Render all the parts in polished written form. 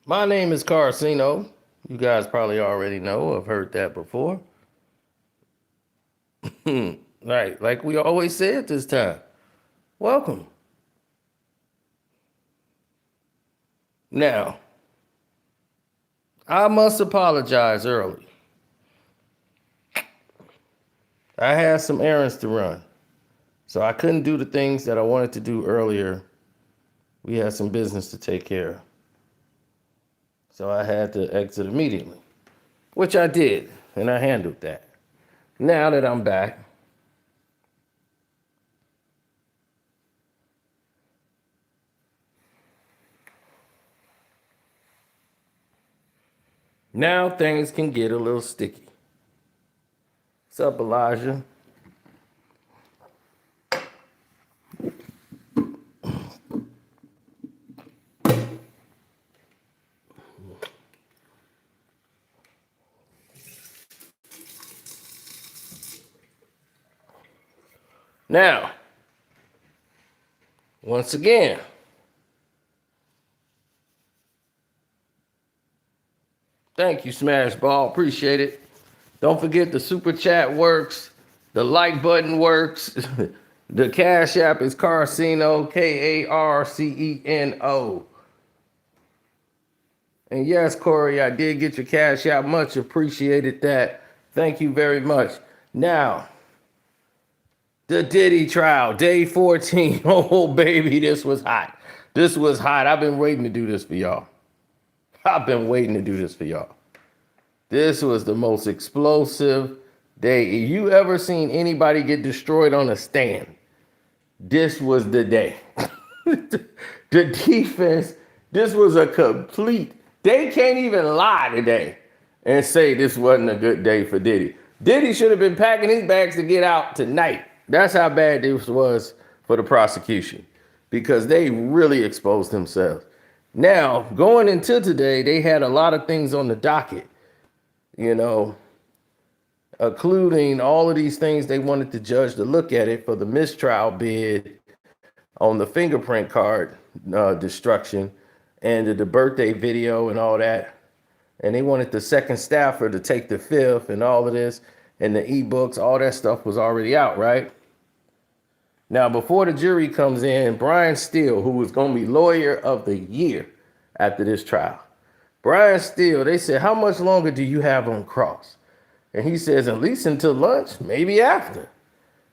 My name is Carcino. You guys probably already know. I've heard that before. Right, like we always say at this time. Welcome. Now, I must apologize early. I had some errands to run, so I couldn't do the things that I wanted to do earlier. We had some business to take care of. So I had to exit immediately, which I did, and I handled that. Now that I'm back, now things can get a little sticky. What's up, Elijah? Now, once again, thank you, Smash Ball. Appreciate it. Don't forget the super chat works, the like button works. The Cash App is Carceno, Carceno. And yes, Corey, I did get your Cash App. Much appreciated that. Thank you very much. Now, the Diddy trial, day 14. Oh, baby, this was hot. This was hot. I've been waiting to do this for y'all. I've been waiting to do this for y'all. This was the most explosive day. If you ever seen anybody get destroyed on a stand, this was the day. The defense, this was a complete, they can't even lie today and say this wasn't a good day for Diddy. Diddy should have been packing his bags to get out tonight. That's how bad this was for the prosecution because they really exposed themselves. Now, going into today, they had a lot of things on the docket, you know, including all of these things they wanted the judge to look at it for the mistrial bid on the fingerprint card destruction and the birthday video and all that. And they wanted the second staffer to take the fifth and all of this and the ebooks, all that stuff was already out, right? Now, before the jury comes in, Brian Steele, who was going to be lawyer of the year after this trial, Brian Steele, they said, how much longer do you have on cross? And he says, at least until lunch, maybe after.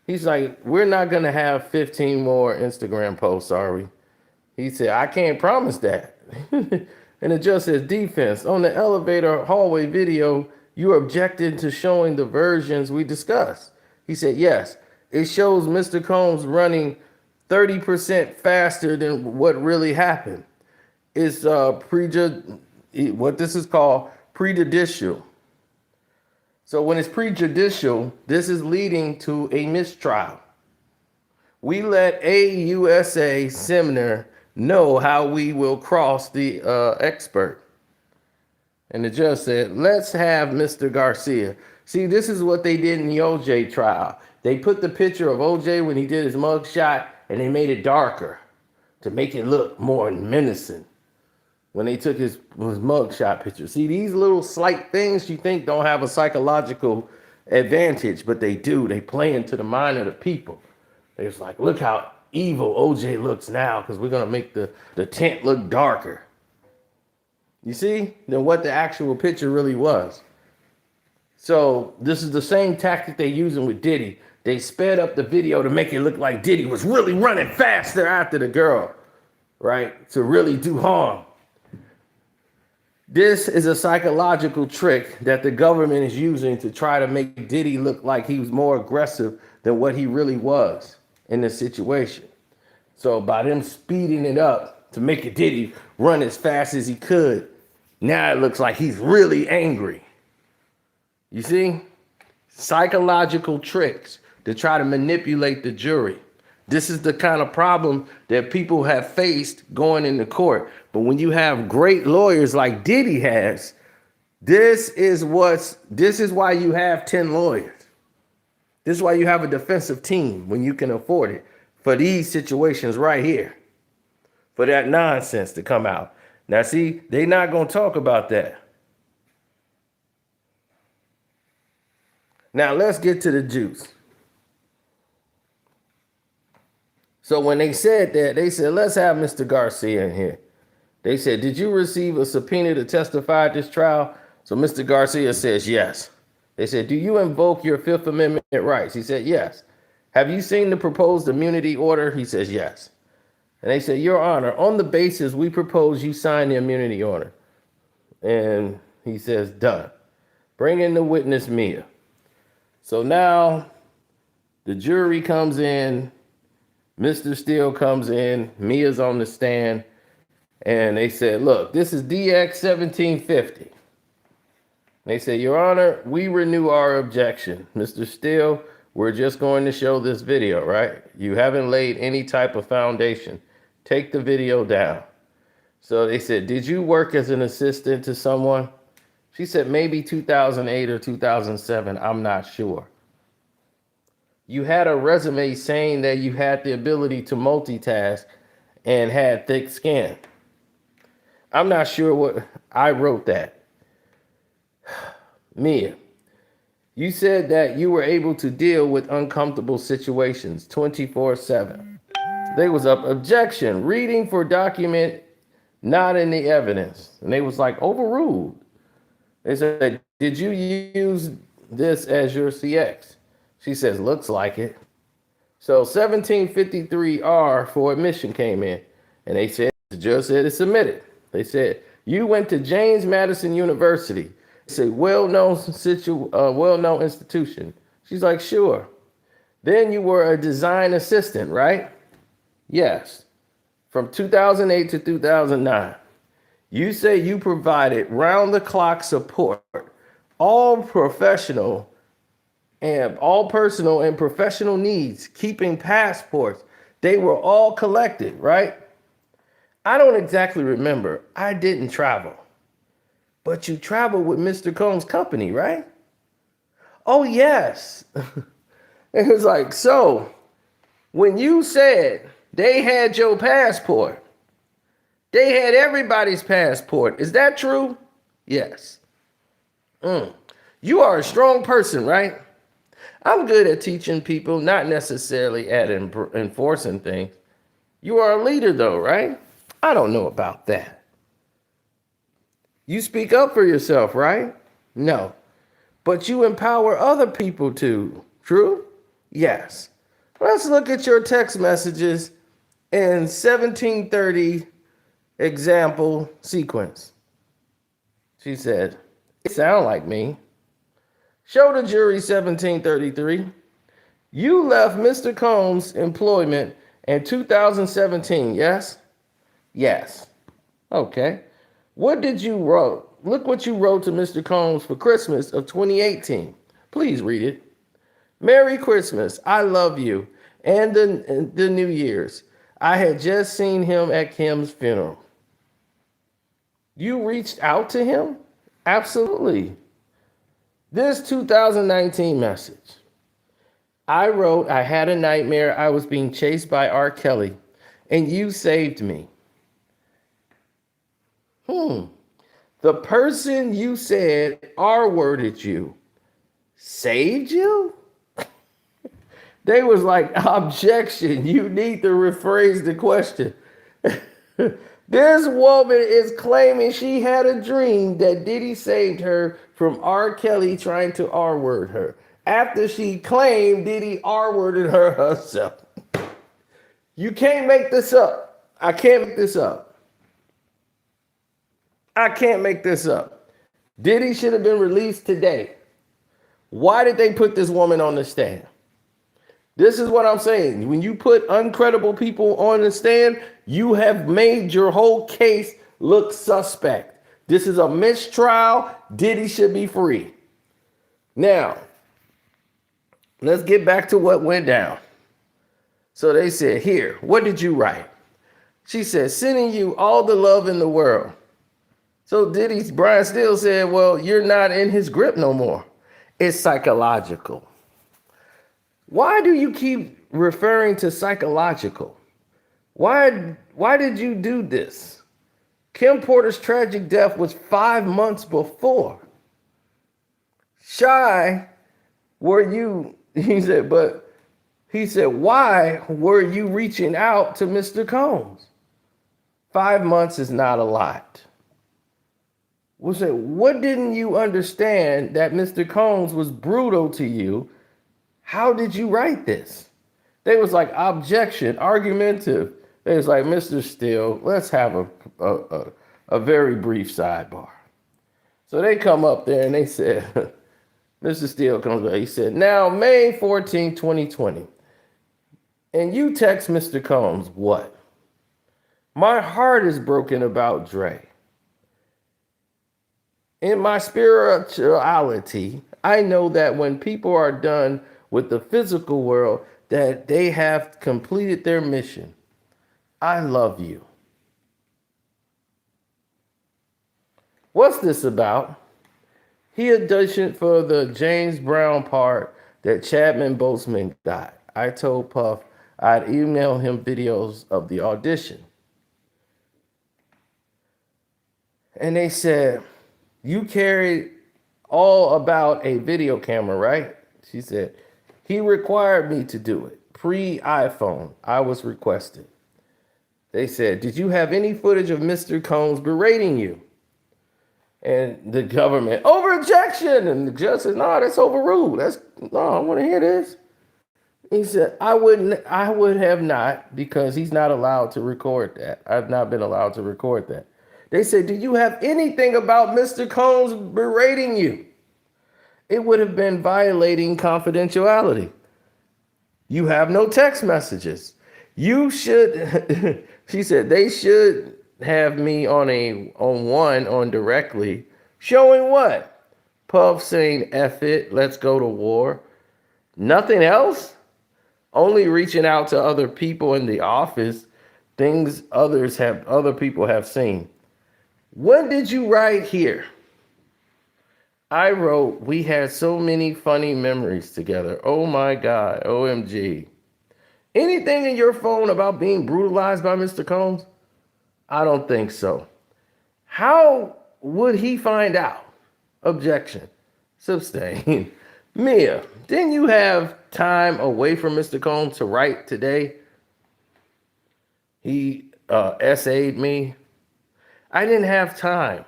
He's like, we're not going to have 15 more Instagram posts, are we? He said, I can't promise that. And it just says defense. On the elevator hallway video, you objected to showing the versions we discussed. He said, yes, it shows Mr. Combs running 30% faster than what really happened. It's what this is called prejudicial. So when it's prejudicial, this is leading to a mistrial. We let AUSA Sumner know how we will cross the expert. And the judge said, let's have Mr. Garcia. See, this is what they did in the OJ trial. They put the picture of OJ when he did his mug shot and they made it darker to make it look more menacing when they took his mug shot picture. See, these little slight things you think don't have a psychological advantage, but they do. They play into the mind of the people. They was like, look how evil OJ looks now because we're going to make the tent look darker. You see? Than what the actual picture really was. So this is the same tactic they're using with Diddy. They sped up the video to make it look like Diddy was really running faster after the girl, right? To really do harm. This is a psychological trick that the government is using to try to make Diddy look like he was more aggressive than what he really was in this situation. So by them speeding it up to make it Diddy run as fast as he could, now it looks like he's really angry. You see? Psychological tricks to try to manipulate the jury. This is the kind of problem that people have faced going into court. But when you have great lawyers like Diddy has, this is why you have 10 lawyers. This is why you have a defensive team when you can afford it for these situations right here, for that nonsense to come out. Now, see, they not going to talk about that. Now, let's get to the juice. So when they said that, they said, let's have Mr. Garcia in here. They said, did you receive a subpoena to testify at this trial? So Mr. Garcia says, yes. They said, do you invoke your Fifth Amendment rights? He said, yes. Have you seen the proposed immunity order? He says, yes. And they said, Your Honor, on the basis we propose you sign the immunity order. And he says, done. Bring in the witness, Mia. So now the jury comes in, Mr. Steele comes in, Mia's on the stand, and they said, look, this is DX 1750. They said, Your Honor, we renew our objection. Mr. Steele, we're just going to show this video, right? You haven't laid any type of foundation. Take the video down. So they said, did you work as an assistant to someone? She said, maybe 2008 or 2007. I'm not sure. You had a resume saying that you had the ability to multitask and had thick skin. I'm not sure what I wrote that. Mia, you said that you were able to deal with uncomfortable situations 24/7. They was up objection, reading for document, not in the evidence. And they was like overruled. They said, did you use this as your CX? She says, looks like it. So 1753R for admission came in. And they said, the judge said it's submitted. They said, you went to James Madison University. It's a well-known institution. She's like, sure. Then you were a design assistant, right? Yes. From 2008 to 2009. You say you provided round-the-clock support, all personal and professional needs, keeping passports. They were all collected, right? I don't exactly remember. I didn't travel. But you traveled with Mr. Combs' company, right? Oh, yes. It was like, so when you said they had your passport, they had everybody's passport. Is that true? Yes. You are a strong person, right? I'm good at teaching people, not necessarily at enforcing things. You are a leader, though, right? I don't know about that. You speak up for yourself, right? No. But you empower other people too. True? Yes. Let's look at your text messages in 1730 example sequence. She said, it sound like me. Show the jury 1733. You left Mr. Combs' employment in 2017, yes? Yes. Okay. What did you wrote? Look what you wrote to Mr. Combs for Christmas of 2018. Please read it. Merry Christmas. I love you. And the New Year's. I had just seen him at Kim's funeral. You reached out to him? Absolutely. This 2019 message. I wrote, I had a nightmare. I was being chased by R. Kelly, and you saved me. The person you said R-worded you saved you? They was like, objection, you need to rephrase the question. This woman is claiming she had a dream that Diddy saved her from R. Kelly trying to R-word her after she claimed Diddy R-worded her herself. You can't make this up. I can't make this up. I can't make this up. Diddy should have been released today. Why did they put this woman on the stand? This is what I'm saying. When you put uncredible people on the stand, you have made your whole case look suspect. This is a mistrial. Diddy should be free. Now, let's get back to what went down. So they said, here, what did you write? She said, sending you all the love in the world. So Brian Steele said, well, you're not in his grip no more. It's psychological. Why do you keep referring to psychological? Why did you do this? Kim Porter's tragic death was 5 months before. Shy, were you, he said, why were you reaching out to Mr. Combs? 5 months is not a lot. We said, what didn't you understand that Mr. Combs was brutal to you? How did you write this? They was like, objection, argumentative. They was like, Mr. Steele, let's have a very brief sidebar. So they come up there and they said, Mr. Steele comes up, he said, now May 14, 2020, and you text Mr. Combs, what? My heart is broken about Dre. In my spirituality, I know that when people are done with the physical world, that they have completed their mission. I love you. What's this about? He auditioned for the James Brown part that Chadwick Boseman got. I told Puff I'd email him videos of the audition. And they said, you carried all about a video camera, right? She said, he required me to do it. Pre-iPhone, I was requested. They said, did you have any footage of Mr. Combs berating you? And the government, over objection. And the judge said, no, that's overruled. No, I want to hear this. He said, I would have not, because he's not allowed to record that. I've not been allowed to record that. They said, did you have anything about Mr. Combs berating you? It would have been violating confidentiality. You have no text messages. You should, she said, they should have me on directly, showing what? Puff saying, F it, let's go to war. Nothing else? Only reaching out to other people in the office, things other people have seen. When did you write here? I wrote, we had so many funny memories together. Oh my God, OMG. Anything in your phone about being brutalized by Mr. Combs? I don't think so. How would he find out? Objection. Sustain. Mia, didn't you have time away from Mr. Combs to write today? He essayed me. I didn't have time.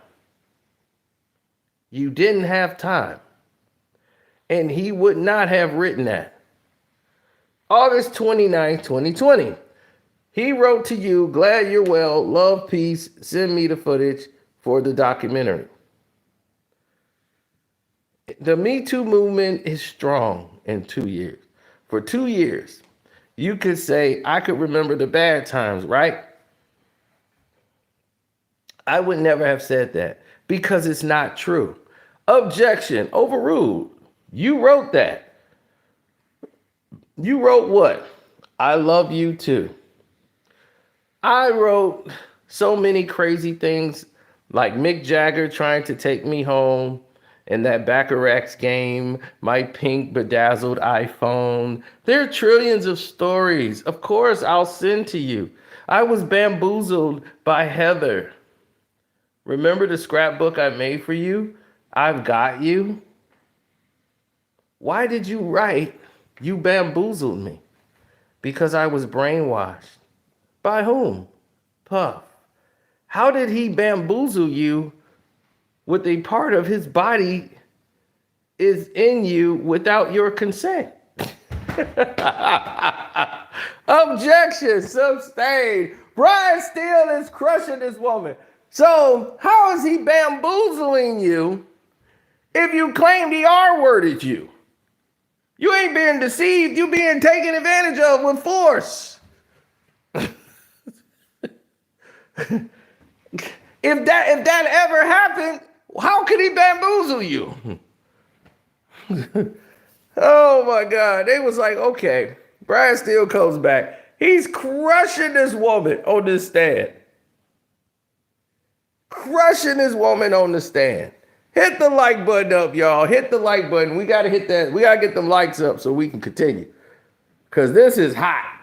You didn't have time. And he would not have written that. August 29, 2020. He wrote to you, glad you're well, love, peace, send me the footage for the documentary. The Me Too movement is strong in 2 years. For 2 years, you could say, I could remember the bad times, right? I would never have said that because it's not true. Objection, overruled. You wrote that. You wrote what? I love you too. I wrote so many crazy things like Mick Jagger trying to take me home in that Baccarat's game, my pink bedazzled iPhone. There are trillions of stories. Of course, I'll send to you. I was bamboozled by Heather. Remember the scrapbook I made for you? I've got you. Why did you write, you bamboozled me? Because I was brainwashed. By whom? Puff. How did he bamboozle you with a part of his body is in you without your consent? Objection, sustained. Brian Steele is crushing this woman. So how is he bamboozling you if you claimed he R-worded you? You ain't being deceived, you being taken advantage of with force. If that ever happened, how could he bamboozle you? Oh my God. They was like, okay, Brian Steele comes back. He's crushing this woman on this stand. Crushing this woman on the stand. Hit the like button up, y'all. Hit the like button. We got to hit that. We got to get them likes up so we can continue. Because this is hot.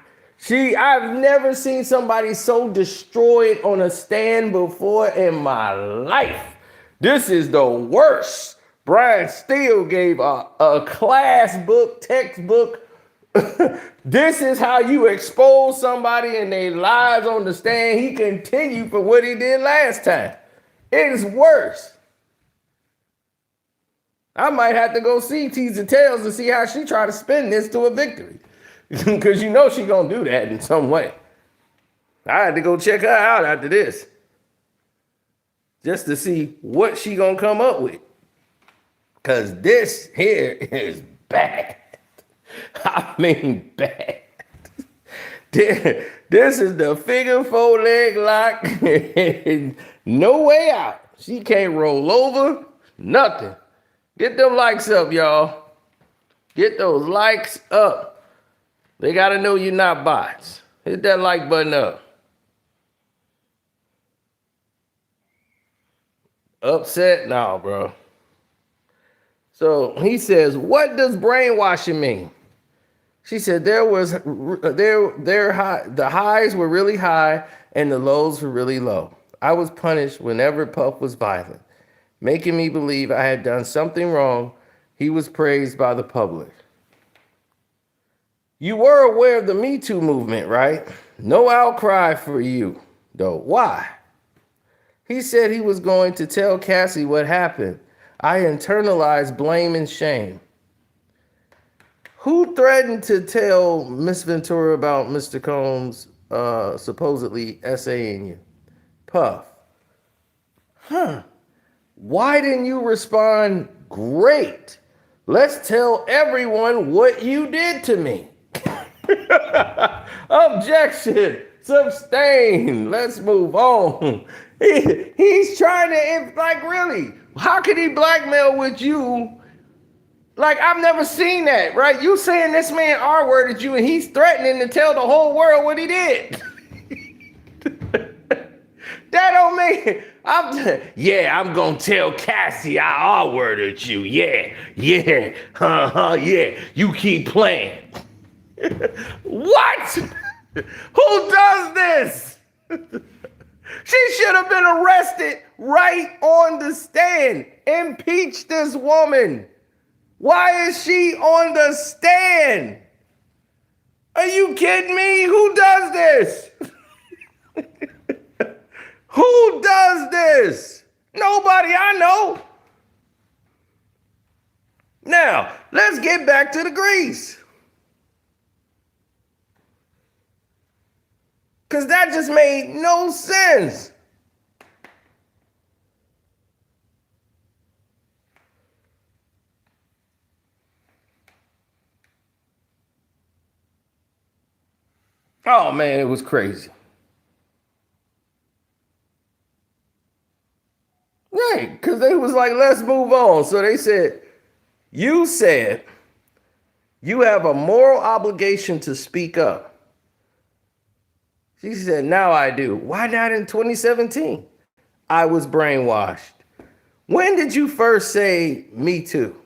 I've never seen somebody so destroyed on a stand before in my life. This is the worst. Brian Steele gave a class book, textbook. This is how you expose somebody and their lies on the stand. He continued for what he did last time. It is worse. I might have to go see Tease and Tails to see how she try to spin this to a victory. Because you know she gonna do that in some way. I had to go check her out after this. Just to see what she gonna come up with. Because this here is bad. I mean bad. This is the figure 4 leg lock. No way out. She can't roll over. Nothing. Get them likes up, y'all. Get those likes up. They got to know you're not bots. Hit that like button up. Upset? No, bro. So he says, what does brainwashing mean? She said the highs were really high and the lows were really low. I was punished whenever Puff was violent, making me believe I had done something wrong. He was praised by the public. You were aware of the Me Too movement, right? No outcry for you, though. Why? He said he was going to tell Cassie what happened. I internalized blame and shame. Who threatened to tell Miss Ventura about Mr. Combs supposedly essaying you? Puff. Why didn't you respond? Great. Let's tell everyone what you did to me. Objection. Sustain. Let's move on. He's trying to, like, really, how could he blackmail with you? Like, I've never seen that, right? You saying this man R-worded you and he's threatening to tell the whole world what he did. That don't make it. I'm going to tell Cassie I R-worded you. Yeah. You keep playing. What? Who does this? She should have been arrested right on the stand. Impeach this woman. Why is she on the stand? Are you kidding me? Who does this? Who does this? Nobody I know. Now, let's get back to the grease. Because that just made no sense. Oh, man, it was crazy. Right, because they was like, let's move on. So they said you have a moral obligation to speak up. She said, now I do. Why not in 2017? I was brainwashed. When did you first say me too?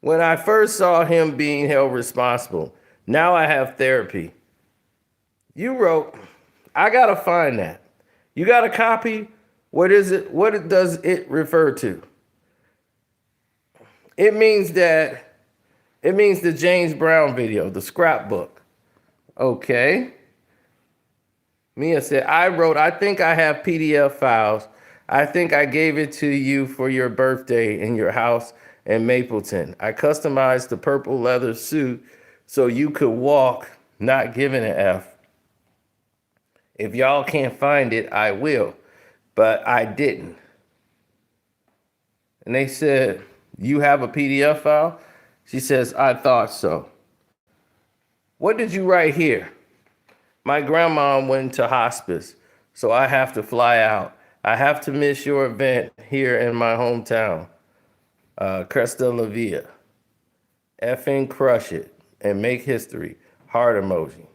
When I first saw him being held responsible. Now I have therapy. You wrote, I got to find that. You got a copy? What is it? What does it refer to? It means the James Brown video, the scrapbook. Okay. Mia said, I think I have PDF files. I think I gave it to you for your birthday in your house in Mapleton. I customized the purple leather suit so you could walk, not giving an F. If y'all can't find it, I will. But I didn't. And they said, you have a PDF file? She says, I thought so. What did you write here? My grandma went to hospice, so I have to fly out. I have to miss your event here in my hometown, Cresta La Via. Effing crush it and make history. Heart emoji.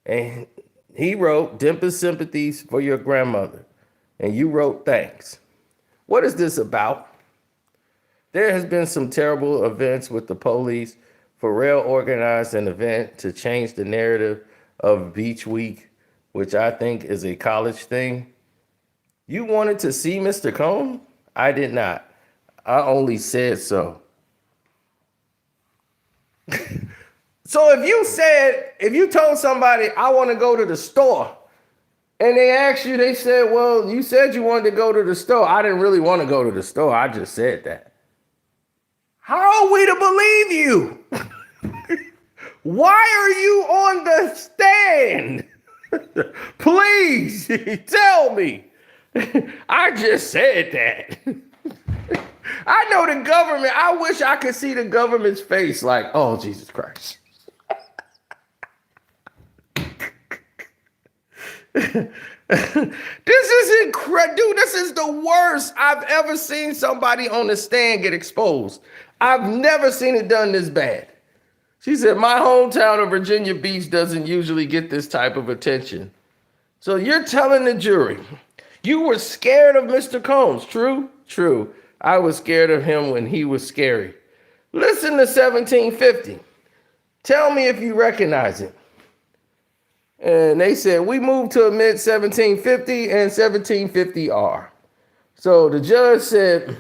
And he wrote, deepest sympathies for your grandmother. And you wrote, thanks. What is this about? There has been some terrible events with the police, Pharrell organized an event to change the narrative of Beach Week, which I think is a college thing. You wanted to see Mr. Combs? I did not. I only said so. So if you told somebody, I want to go to the store, and they asked you, they said, well, you said you wanted to go to the store. I didn't really want to go to the store. I just said that. How are we to believe you? Why are you on the stand? Please tell me. I just said that. I know the government. I wish I could see the government's face like, oh, Jesus Christ. This is incredible. Dude, this is the worst I've ever seen somebody on the stand get exposed. I've never seen it done this bad. She said, my hometown of Virginia Beach doesn't usually get this type of attention. So you're telling the jury, you were scared of Mr. Combs. True? True. I was scared of him when he was scary. Listen to 1750. Tell me if you recognize it. And they said, we moved to admit 1750 and 1750R. So the judge said,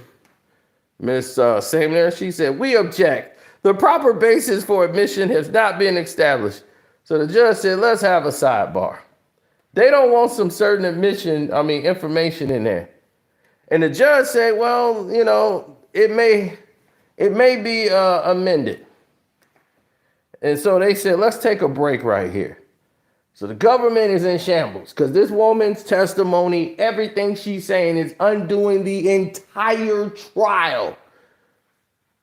Miss Samner, she said, we object. The proper basis for admission has not been established. So the judge said, let's have a sidebar. They don't want some certain information in there. And the judge said, well, you know, it may be amended. And so they said, let's take a break right here. So the government is in shambles because this woman's testimony, everything she's saying is undoing the entire trial.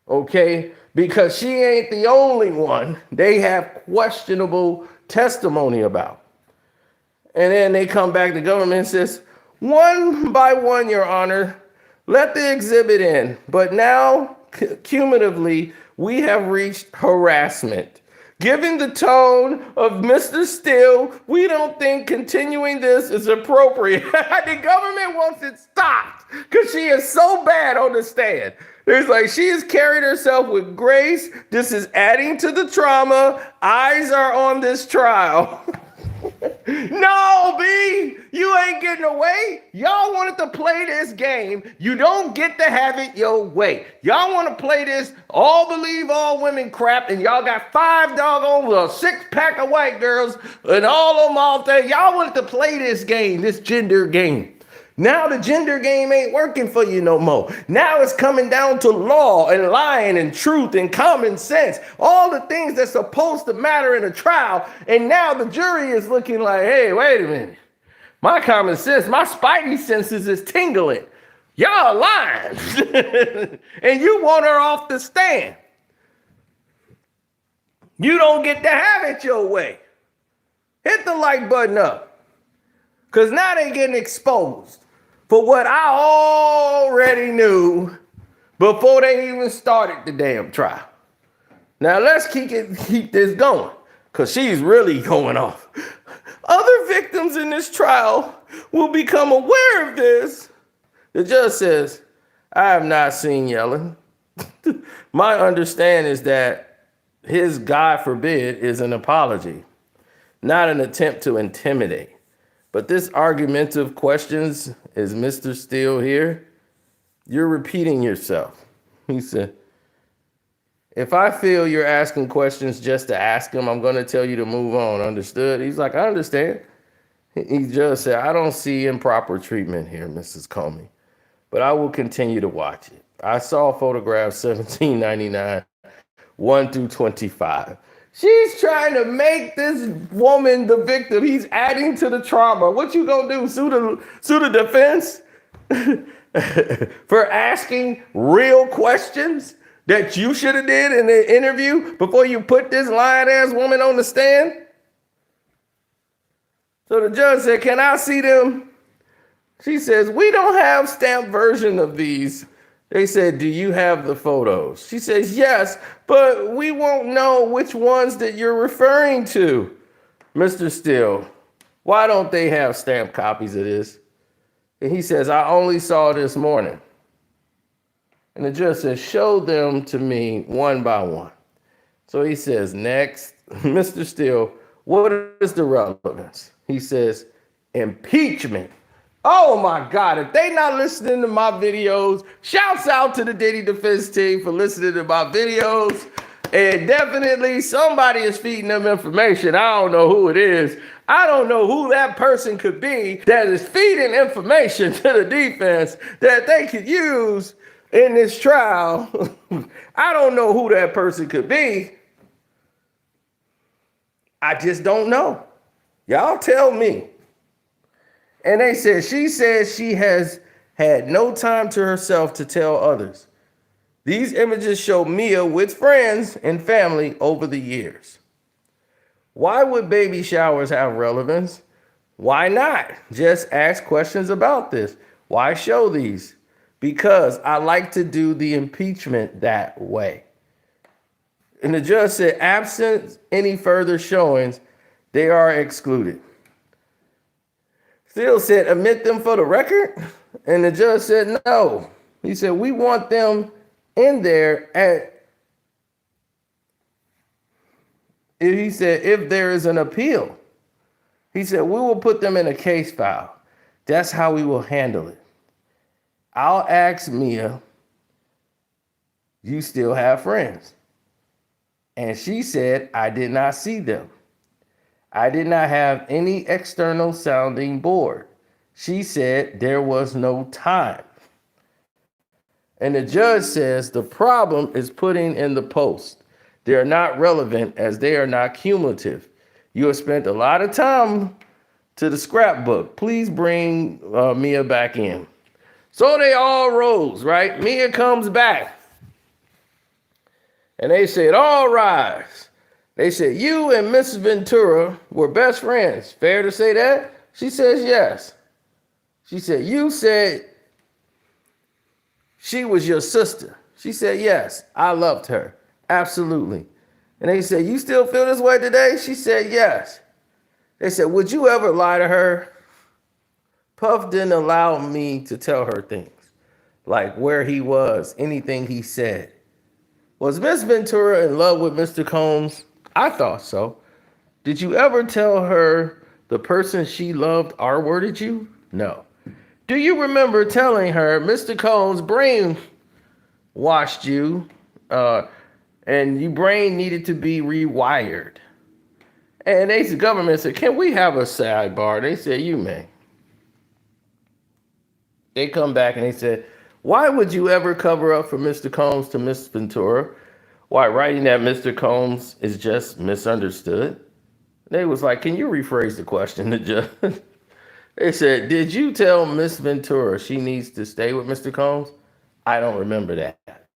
Okay? Because she ain't the only one they have questionable testimony about. And then they come back, the government says, one by one, Your Honor, let the exhibit in. But now, cumulatively, we have reached harassment. Given the tone of Mr. Steele, we don't think continuing this is appropriate. The government wants it stopped because she is so bad on the stand. It's like she has carried herself with grace. This is adding to the trauma. Eyes are on this trial. No, B, you ain't getting away. Y'all wanted to play this game. You don't get to have it your way. Y'all want to play this all believe all women crap, and y'all got 5 doggone 6-pack of white girls and all of them all there. Y'all wanted to play this game, this gender game. Now the gender game ain't working for you no more. Now it's coming down to law and lying and truth and common sense. All the things that's supposed to matter in a trial. And now the jury is looking like, hey, wait a minute. My common sense, my spidey senses is tingling. Y'all lying. And you want her off the stand. You don't get to have it your way. Hit the like button up. Because now they getting exposed for what I already knew before they even started the damn trial. Now let's keep this going, because she's really going off. Other victims in this trial will become aware of this. The judge says, I have not seen yelling. My understanding is that his, God forbid, is an apology, not an attempt to intimidate. But this argumentative questions, is Mr. Steele here? You're repeating yourself. He said, if I feel you're asking questions just to ask them, I'm going to tell you to move on. Understood? He's like, I understand. He just said, I don't see improper treatment here, Mrs. Comey, but I will continue to watch it. I saw photographs 1799, 1 through 25. She's trying to make this woman the victim. He's adding to the trauma. What you gonna do? Sue the defense for asking real questions that you should have did in the interview before you put this lying ass woman on the stand? So the judge said, can I see them? She says, we don't have stamped version of these. They said, do you have the photos? She says, yes, but we won't know which ones that you're referring to. Mr. Steele, why don't they have stamped copies of this? And he says, I only saw it this morning. And the judge says, show them to me one by one. So he says, next, Mr. Steele, what is the relevance? He says, impeachment. Oh my God, if they not listening to my videos, shouts out to the Diddy defense team for listening to my videos. And definitely somebody is feeding them information. I don't know who it is. I don't know who that person could be that is feeding information to the defense that they could use in this trial. I don't know who that person could be. I just don't know. Y'all tell me. And they said, she says she has had no time to herself to tell others. These images show Mia with friends and family over the years. Why would baby showers have relevance? Why not? Just ask questions about this. Why show these? Because I like to do the impeachment that way. And the judge said, absent any further showings, they are excluded. Steele said, admit them for the record? And the judge said, no. He said, we want them in there he said, if there is an appeal. He said, we will put them in a case file. That's how we will handle it. I'll ask Mia, you still have friends? And she said, I did not see them. I did not have any external sounding board. She said there was no time. And the judge says the problem is putting in the post. They are not relevant as they are not cumulative. You have spent a lot of time to the scrapbook. Please bring Mia back in. So they all rose, right? Mia comes back. And they said, all rise. They said, you and Mrs. Ventura were best friends. Fair to say that? She says, yes. She said, you said she was your sister. She said, yes, I loved her. Absolutely. And they said, you still feel this way today? She said, yes. They said, would you ever lie to her? Puff didn't allow me to tell her things, like where he was, anything he said. Was Miss Ventura in love with Mr. Combs? I thought so. Did you ever tell her the person she loved R-worded you? No. Do you remember telling her Mr. Combs brainwashed you and your brain needed to be rewired? And the government said, can we have a sidebar? They said, you may. They come back and they said, why would you ever cover up for Mr. Combs to Miss Ventura? Why, writing that Mr. Combs is just misunderstood? They was like, can you rephrase the question? The judge. They said, did you tell Miss Ventura she needs to stay with Mr. Combs? I don't remember that.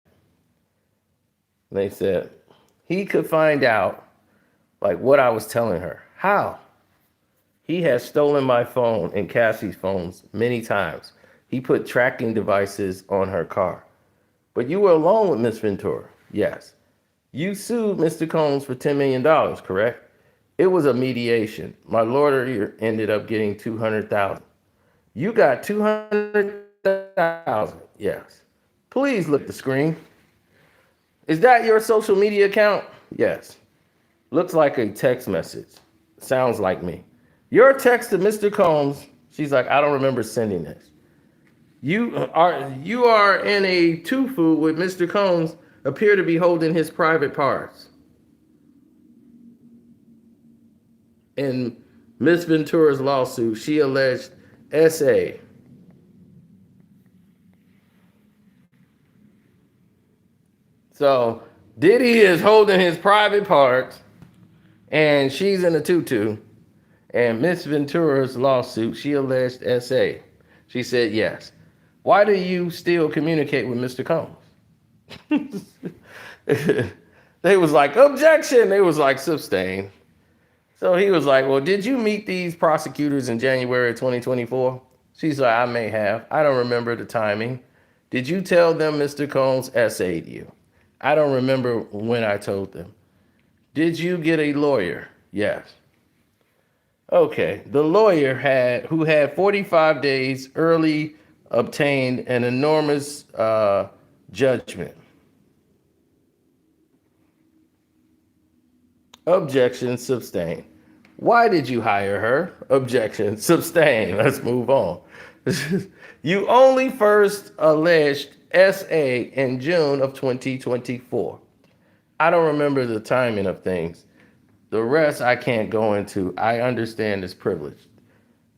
They said, he could find out like what I was telling her. How? He has stolen my phone and Cassie's phones many times. He put tracking devices on her car. But you were alone with Miss Ventura. Yes. You sued Mr. Combs for $10 million, correct? It was a mediation. My lawyer ended up getting $200,000. You got $200,000. Yes. Please look at the screen. Is that your social media account? Yes. Looks like a text message. Sounds like me. Your text to Mr. Combs. She's like, I don't remember sending this. You are in a tufu with Mr. Combs, appear to be holding his private parts. In Miss Ventura's lawsuit, she alleged SA. So Diddy is holding his private parts, and she's in a tutu. And Miss Ventura's lawsuit, she alleged SA. She said yes. Why do you still communicate with Mr. Combs? They was like, objection. They was like, sustain. So he was like, well, did you meet these prosecutors in January of 2024? She's like, I may have. I don't remember the timing. Did you tell them Mr. Combs essayed you? I don't remember when I told them. Did you get a lawyer? Yes. Okay. The lawyer who had 45 days early obtained an enormous judgment. Objection, sustain. Why did you hire her? Objection, sustain. Let's move on. You only first alleged SA in June of 2024. I don't remember the timing of things. The rest I can't go into. I understand it's privileged.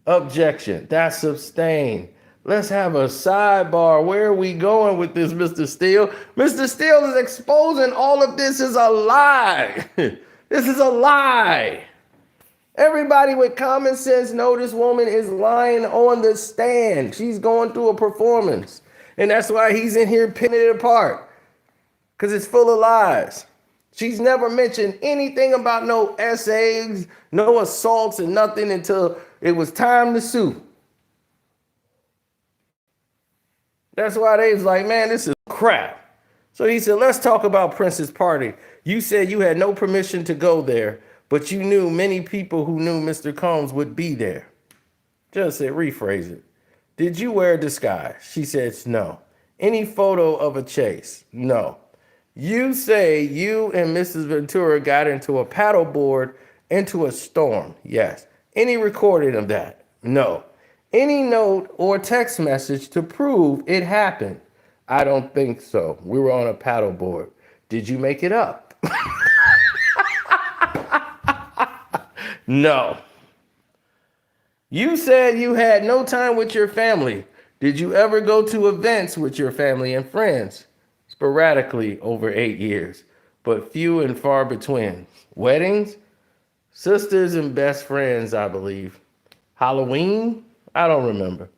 Objection, that's sustain. Let's have a sidebar. Where are we going with this, Mr. Steele? Mr. Steele is exposing all of this is a lie. This is a lie. Everybody with common sense know this woman is lying on the stand. She's going through a performance. And that's why he's in here pinning it apart. Because it's full of lies. She's never mentioned anything about no essays, no assaults, and nothing until it was time to sue. That's why they was like, man, this is crap. So he said, let's talk about Prince's party. You said you had no permission to go there, but you knew many people who knew Mr. Combs would be there. Judge said, rephrase it. Did you wear a disguise? She says, no. Any photo of a chase? No. You say you and Mrs. Ventura got into a paddleboard into a storm? Yes. Any recording of that? No. Any note or text message to prove it happened? I don't think so. We were on a paddleboard. Did you make it up? No. You said you had no time with your family. Did you ever go to events with your family and friends? Sporadically over 8 years, but few and far between. Weddings? Sisters and best friends, I believe. Halloween? I don't remember.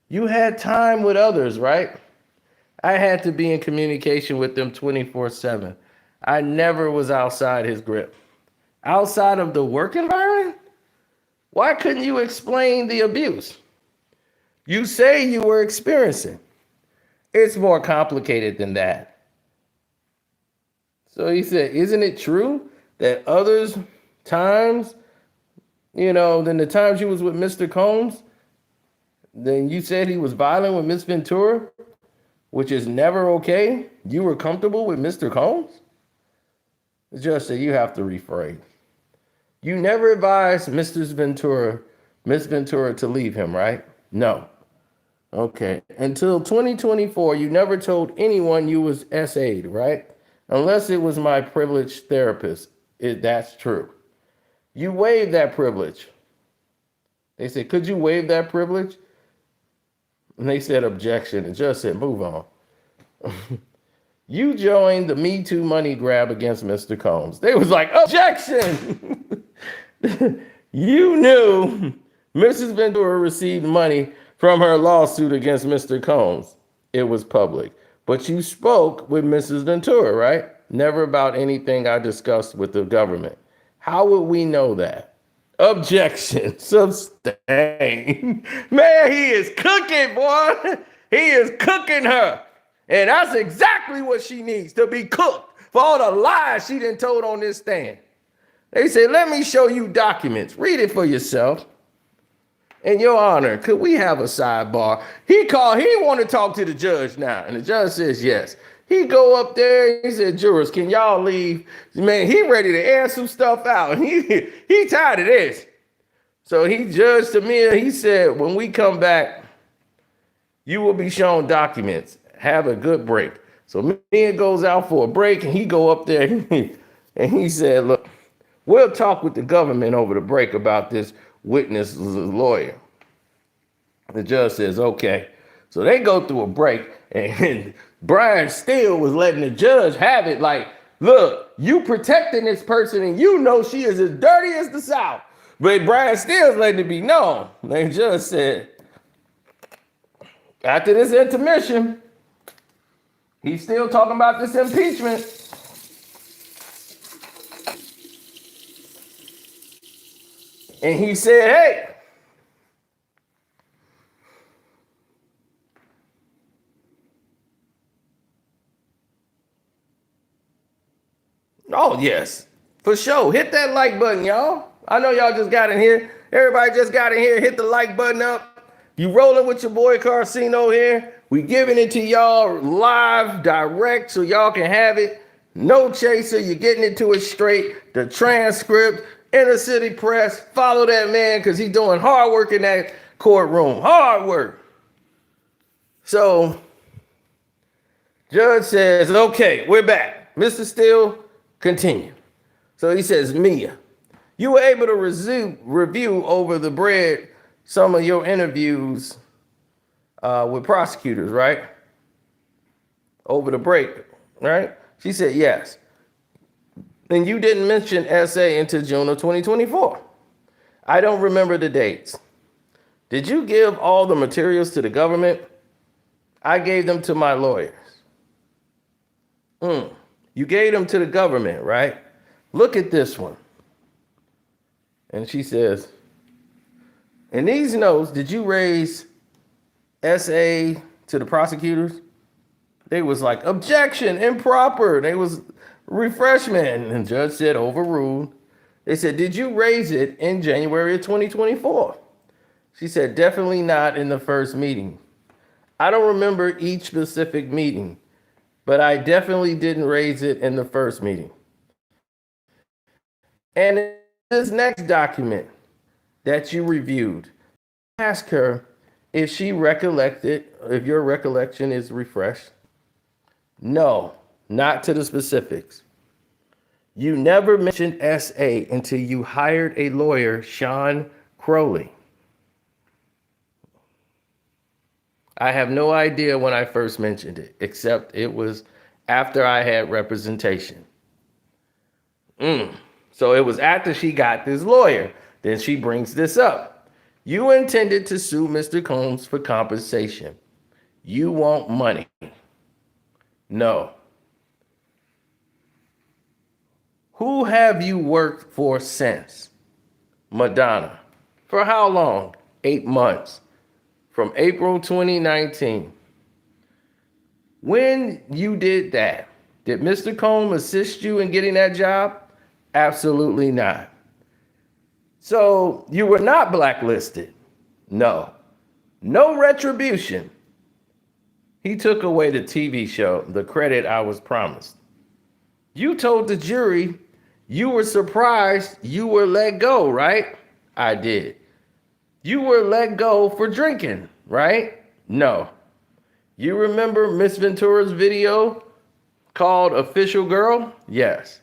You had time with others, right? I had to be in communication with them 24/7. I never was outside his grip. Outside of the work environment? Why couldn't you explain the abuse you say you were experiencing? It's more complicated than that. So he said, isn't it true that others times, than the times you was with Mr. Combs, then you said he was violent with Miss Ventura, which is never okay? You were comfortable with Mr. Combs? The judge said, you have to rephrase. You never advised Miss Ventura to leave him, right? No. Okay. Until 2024, you never told anyone you was SA'd, right? Unless it was my privileged therapist. That's true. You waived that privilege. They said, could you waive that privilege? And they said, objection. The judge said, move on. You joined the Me Too money grab against Mr. Combs. They was like, objection. You knew Mrs. Ventura received money from her lawsuit against Mr. Combs. It was public. But you spoke with Mrs. Ventura, right? Never about anything I discussed with the government. How would we know that? Objection. Sustain. Man, he is cooking, boy. He is cooking her. And that's exactly what she needs, to be cooked for all the lies she done told on this stand. They said, let me show you documents. Read it for yourself. In your honor, could we have a sidebar? He want to talk to the judge now. And the judge says yes. He go up there, he said, jurors, can y'all leave? Man, he ready to air some stuff out. He tired of this. So he judged to me, he said, when we come back, you will be shown documents. Have a good break. So Mia goes out for a break, and he go up there, and he said, look, we'll talk with the government over the break about this witness lawyer. The judge says, okay. So they go through a break, and Brian Steele was letting the judge have it like, look, you protecting this person, and you know she is as dirty as the South. But Brian Steele's letting it be known. The judge said, after this intermission, he's still talking about this impeachment. And he said, hey, oh, yes, for sure. Hit that like button, y'all. I know y'all just got in here. Everybody just got in here. Hit the like button up. You rolling with your boy Carcino here. We giving it to y'all live, direct, so y'all can have it. No chaser. You're getting into it straight. The transcript, inner city press. Follow that man because he's doing hard work in that courtroom. Hard work. So, judge says, okay, we're back. Mr. Steele, continue. So he says, Mia, you were able to review over the bread some of your interviews with prosecutors, right? Over the break, right? She said, yes. And you didn't mention SA until June of 2024. I don't remember the dates. Did you give all the materials to the government? I gave them to my lawyers. You gave them to the government, right? Look at this one. And she says, in these notes, did you raise SA to the prosecutors? They was like, objection, improper. They was refreshment. And the judge said, overruled. They said, did you raise it in January of 2024? She said, definitely not in the first meeting. I don't remember each specific meeting, but I definitely didn't raise it in the first meeting. And in this next document that you reviewed, ask her if she recollected, if your recollection is refreshed. No, not to the specifics. You never mentioned SA until you hired a lawyer, Sean Crowley. I have no idea when I first mentioned it, except it was after I had representation. So it was after she got this lawyer. Then she brings this up. You intended to sue Mr. Combs for compensation. You want money. No. Who have you worked for since? Madonna. For how long? 8 months. From April 2019. When you did that, did Mr. Combs assist you in getting that job? Absolutely not. So you were not blacklisted? No. No retribution. He took away the TV show, the credit I was promised. You told the jury you were surprised you were let go, right? I did. You were let go for drinking, right? No. You remember Miss Ventura's video called Official Girl? Yes.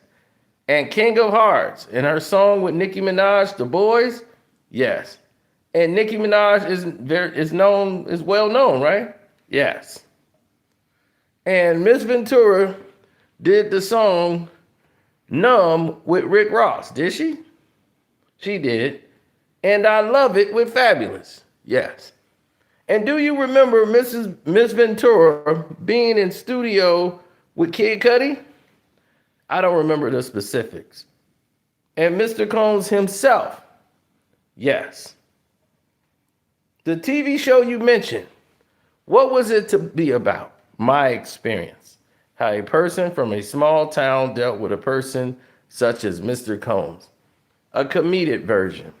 And King of Hearts and her song with Nicki Minaj, The Boys? Yes. And Nicki Minaj is well known, right? Yes. And Miss Ventura did the song Numb with Rick Ross, did she? She did. And I Love It with Fabulous. Yes. And do you remember Miss Ventura being in studio with Kid Cudi? I don't remember the specifics. And Mr. Combs himself? Yes. The TV show you mentioned, what was it to be about? My experience. How a person from a small town dealt with a person such as Mr. Combs. A comedic version.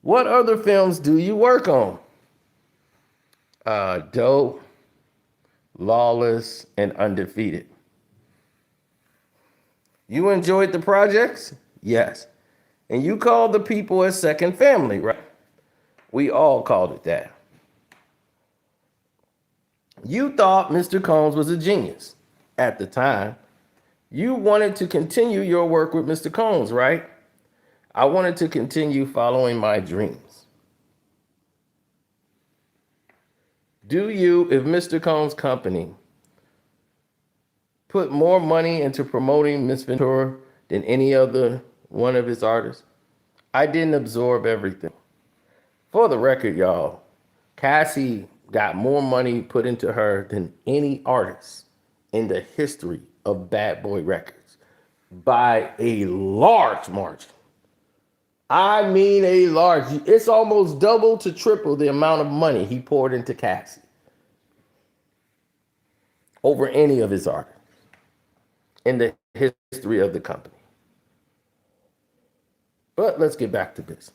What other films do you work on? Dope, Lawless, and Undefeated. You enjoyed the projects? Yes. And you called the people a second family, right? We all called it that. You thought Mr. Combs was a genius at the time. You wanted to continue your work with Mr. Combs, right? I wanted to continue following my dreams. Do you, if Mr. Combs' company put more money into promoting Miss Ventura than any other one of his artists? I didn't absorb everything. For the record, y'all, Cassie got more money put into her than any artist in the history of Bad Boy Records by a large margin. I mean a large. It's almost double to triple the amount of money he poured into Cassie over any of his artists in the history of the company. But let's get back to business.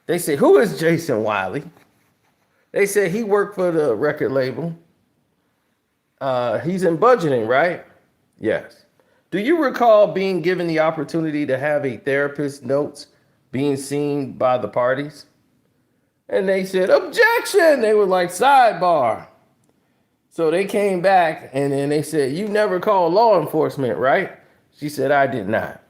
They say, who is Jason Wiley? They said he worked for the record label. He's in budgeting, right? Yes. Do you recall being given the opportunity to have a therapist's notes being seen by the parties? And they said, objection. They were like, sidebar. So they came back and then they said, you never called law enforcement, right? She said, I did not.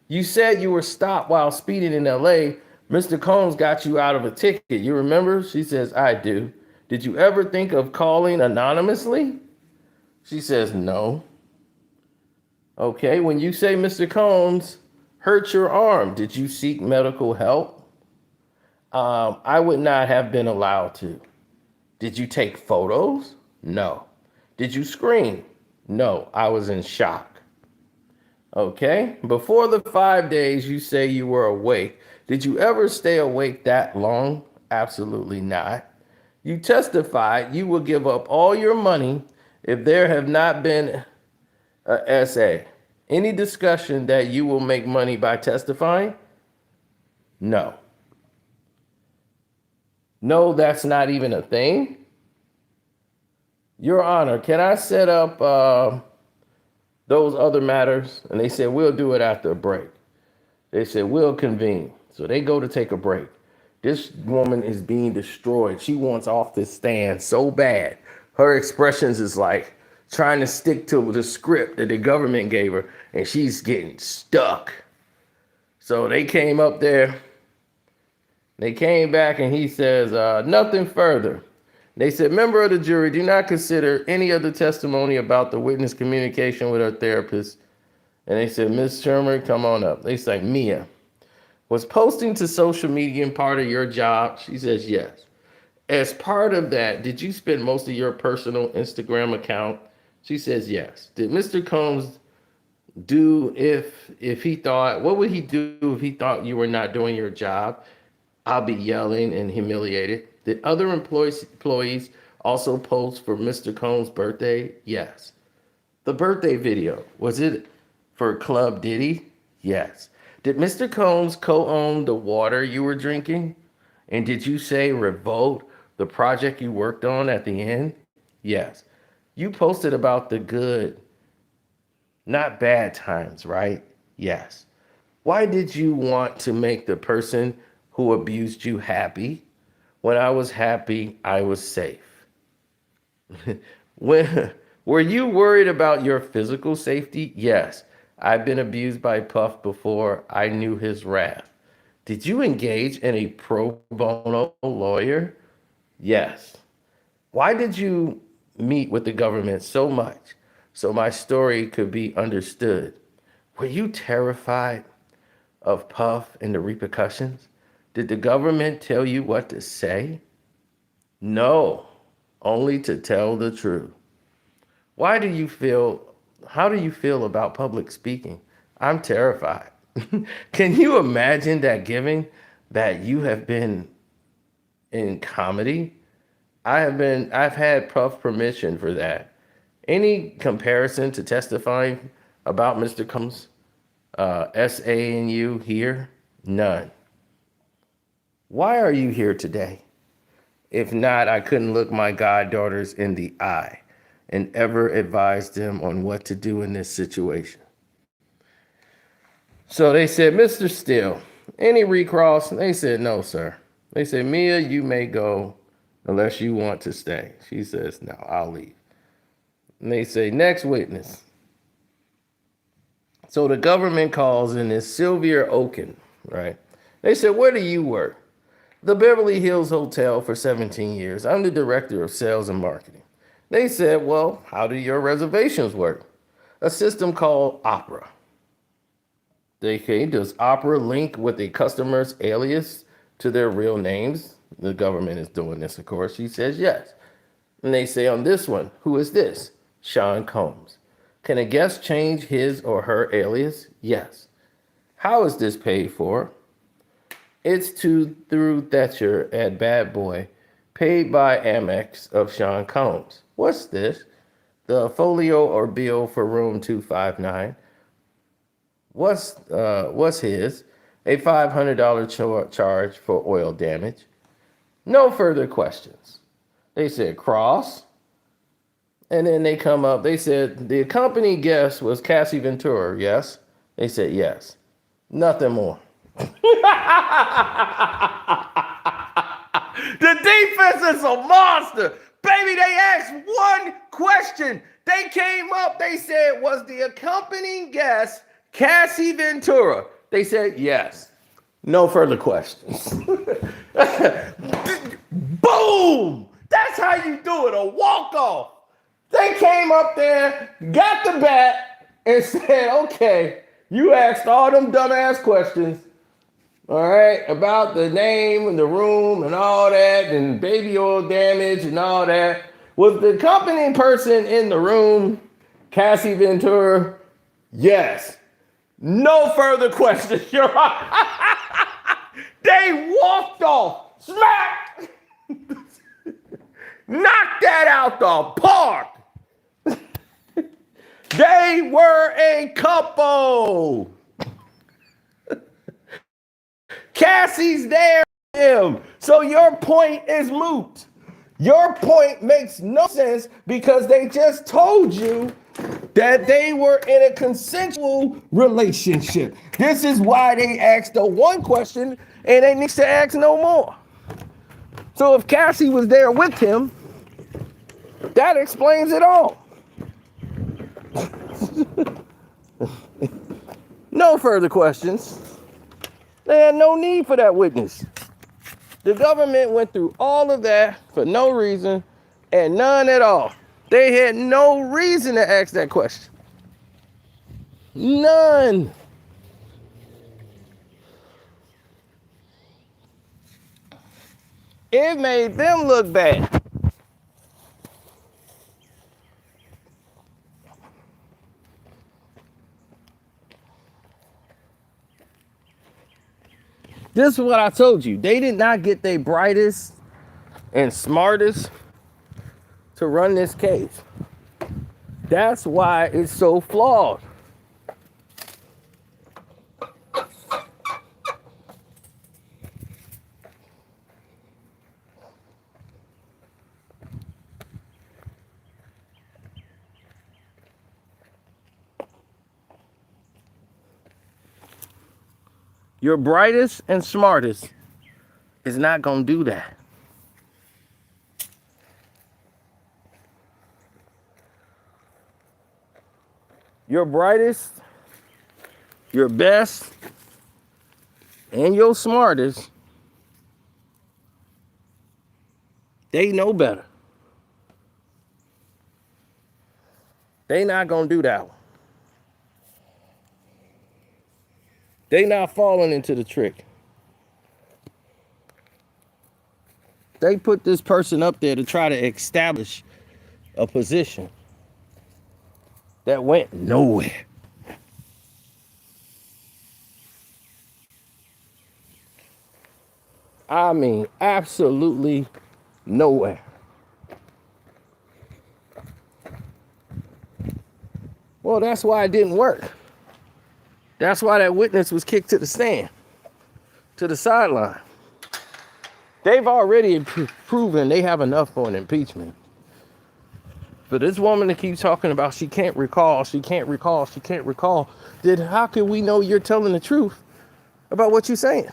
You said you were stopped while speeding in LA. Mr. Combs got you out of a ticket. You remember? She says, I do. Did you ever think of calling anonymously? She says, no. Okay, when you say Mr. Combs hurt your arm, did you seek medical help? I would not have been allowed to. Did you take photos? No. Did you scream? No, I was in shock. Okay, before the 5 days you say you were awake, did you ever stay awake that long? Absolutely not. You testified you will give up all your money if there have not been a SA. Any discussion that you will make money by testifying? No. No, that's not even a thing. Your Honor, can I set up those other matters? And they said, we'll do it after a break. They said, we'll convene. So they go to take a break. This woman is being destroyed. She wants off this stand so bad. Her expressions is like trying to stick to the script that the government gave her, and she's getting stuck. So they came up there. They came back, and he says, nothing further. They said, member of the jury, do not consider any other testimony about the witness communication with her therapist. And they said, Ms. Shermer, come on up. They say, Mia, was posting to social media part of your job? She says, yes. As part of that, did you spend most of your personal Instagram account? She says, yes. Did Mr. Combs do if he thought, what would he do if he thought you were not doing your job? I'll be yelling and humiliated. Did other employees also post for Mr. Combs' birthday? Yes. The birthday video, was it for Club Diddy? Yes. Did Mr. Combs co-own the water you were drinking? And did you say revolt the project you worked on at the end? Yes. You posted about the good, not bad times, right? Yes. Why did you want to make the person who abused you happy? When I was happy, I was safe. Were you worried about your physical safety? Yes. I've been abused by Puff before. I knew his wrath. Did you engage in a pro bono lawyer? Yes. Why did you meet with the government so much so my story could be understood? Were you terrified of Puff and the repercussions? Did the government tell you what to say? No, only to tell the truth. How do you feel about public speaking? I'm terrified. Can you imagine that given that you have been in comedy? I've had Puff permission for that. Any comparison to testifying about Mr. Combs, SA and you here? None. Why are you here today? If not, I couldn't look my goddaughters in the eye and ever advise them on what to do in this situation. So they said, Mr. Steele, any recross? They said, no, sir. They said, Mia, you may go unless you want to stay. She says, no, I'll leave. And they say, next witness. So the government calls in this Sylvia Oken, right? They said, where do you work? The Beverly Hills Hotel for 17 years. I'm the director of sales and marketing. They said, well, how do your reservations work? A system called Opera. They say, does Opera link with a customer's alias to their real names? The government is doing this, of course. She says, yes. And they say on this one, who is this? Sean Combs. Can a guest change his or her alias? Yes. How is this paid for? It's through Thatcher at Bad Boy, paid by Amex of Sean Combs. What's this? The folio or bill for room 259. What's his? A $500 charge for oil damage. No further questions. They said cross. And then they come up, they said, the accompanying guest was Cassie Ventura, yes? They said yes. Nothing more. The defense is a monster. Baby, they asked one question. They came up, they said, was the accompanying guest Cassie Ventura? They said yes. No further questions. Boom! That's how you do it, a walk-off. They came up there, got the bat, and said, okay, you asked all them dumbass questions, all right, about the name and the room and all that, and baby oil damage and all that. Was the accompanying person in the room Cassie Ventura? Yes. No further questions, Your Honor. They walked off. Smack! Knock that out the park. They were a couple. Cassie's there with him. So your point is moot. Your point makes no sense because they just told you that they were in a consensual relationship. This is why they asked the one question and they need to ask no more. So if Cassie was there with him, that explains it all. No further questions. They had no need for that witness. The government went through all of that for no reason and none at all. They had no reason to ask that question. None. It made them look bad. This is what I told you. They did not get their brightest and smartest to run this case. That's why it's so flawed. Your brightest and smartest is not going to do that. Your brightest, your best, and your smartest, they know better. They not going to do that one. They not falling into the trick. They put this person up there to try to establish a position that went nowhere. I mean, absolutely nowhere. Well, that's why it didn't work. That's why that witness was kicked to the stand, to the sideline. They've already proven they have enough for an impeachment. For this woman to keep talking about she can't recall, then how can we know you're telling the truth about what you're saying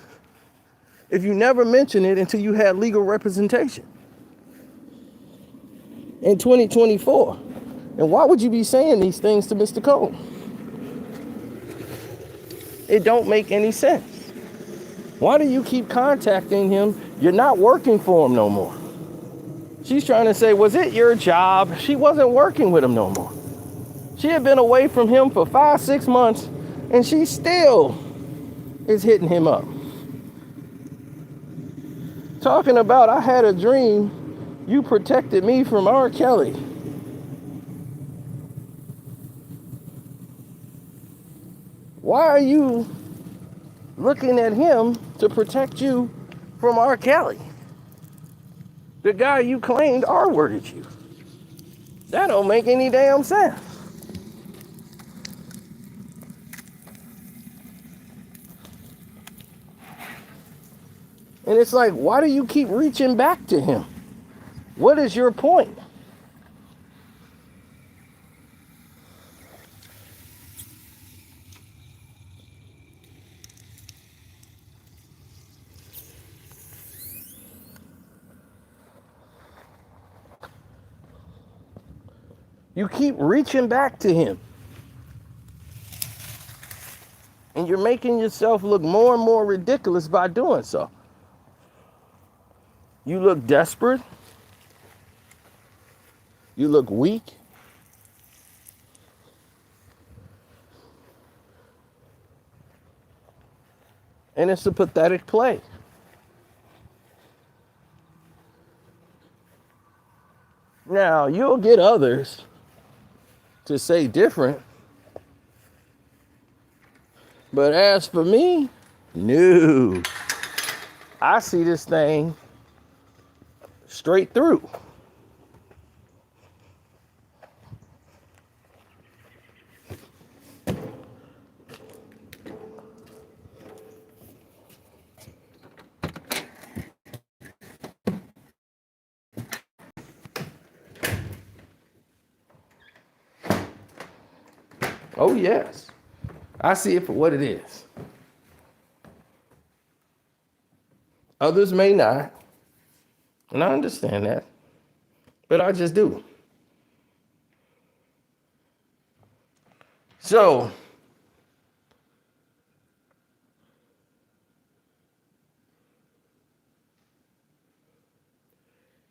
if you never mention it until you had legal representation in 2024? And why would you be saying these things to Mr. Cole? It don't make any sense. Why do you keep contacting him? You're not working for him no more. She's trying to say, was it your job? She wasn't working with him no more. She had been away from him for 5-6 months, and she still is hitting him up. Talking about, I had a dream, you protected me from R. Kelly. Why are you looking at him to protect you from R. Kelly? The guy you claimed R-worded you. That don't make any damn sense. And it's like, why do you keep reaching back to him? What is your point? You keep reaching back to him. And you're making yourself look more and more ridiculous by doing so. You look desperate. You look weak. And it's a pathetic play. Now, you'll get others to say different. But as for me, no. I see this thing straight through. Oh, yes. I see it for what it is. Others may not. And I understand that. But I just do. So,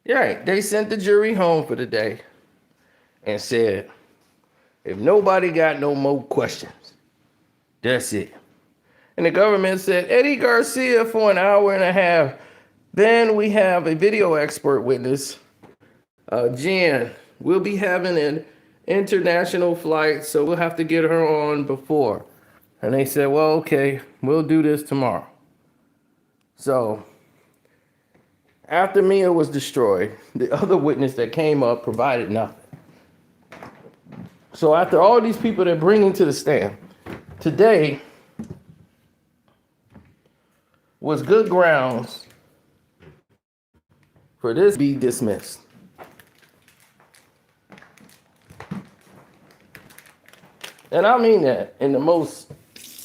yeah, they sent the jury home for the day and said, if nobody got no more questions, that's it. And the government said, Eddie Garcia for an hour and a half. Then we have a video expert witness, Jen. We'll be having an international flight, so we'll have to get her on before. And they said, well, okay, we'll do this tomorrow. So after Mia was destroyed, the other witness that came up provided nothing. So after all these people they're bringing to the stand, today was good grounds for this to be dismissed. And I mean that in the most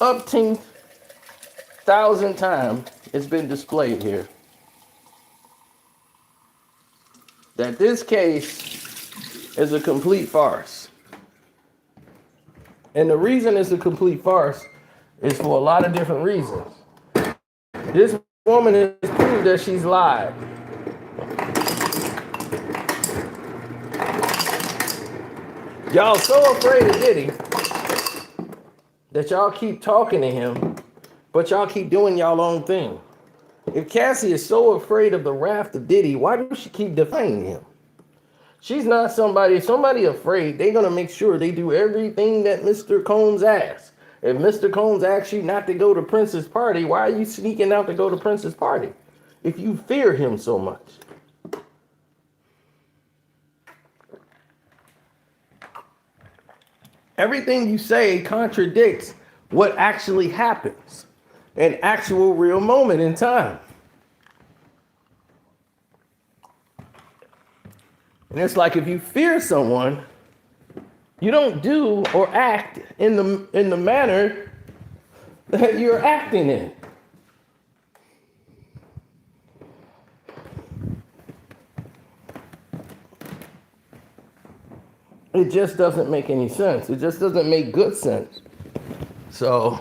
umpteenth thousand times it's been displayed here. That this case is a complete farce. And the reason it's a complete farce is for a lot of different reasons. This woman has proved that she's lied. Y'all so afraid of Diddy that y'all keep talking to him, but y'all keep doing y'all own thing. If Cassie is so afraid of the wrath of Diddy, why do she keep defying him? She's not somebody afraid. They're going to make sure they do everything that Mr. Combs asks. If Mr. Combs asks you not to go to Prince's party, why are you sneaking out to go to Prince's party? If you fear him so much. Everything you say contradicts what actually happens. An actual real moment in time. And it's like if you fear someone, you don't do or act in the manner that you're acting in. It just doesn't make any sense. It just doesn't make good sense. So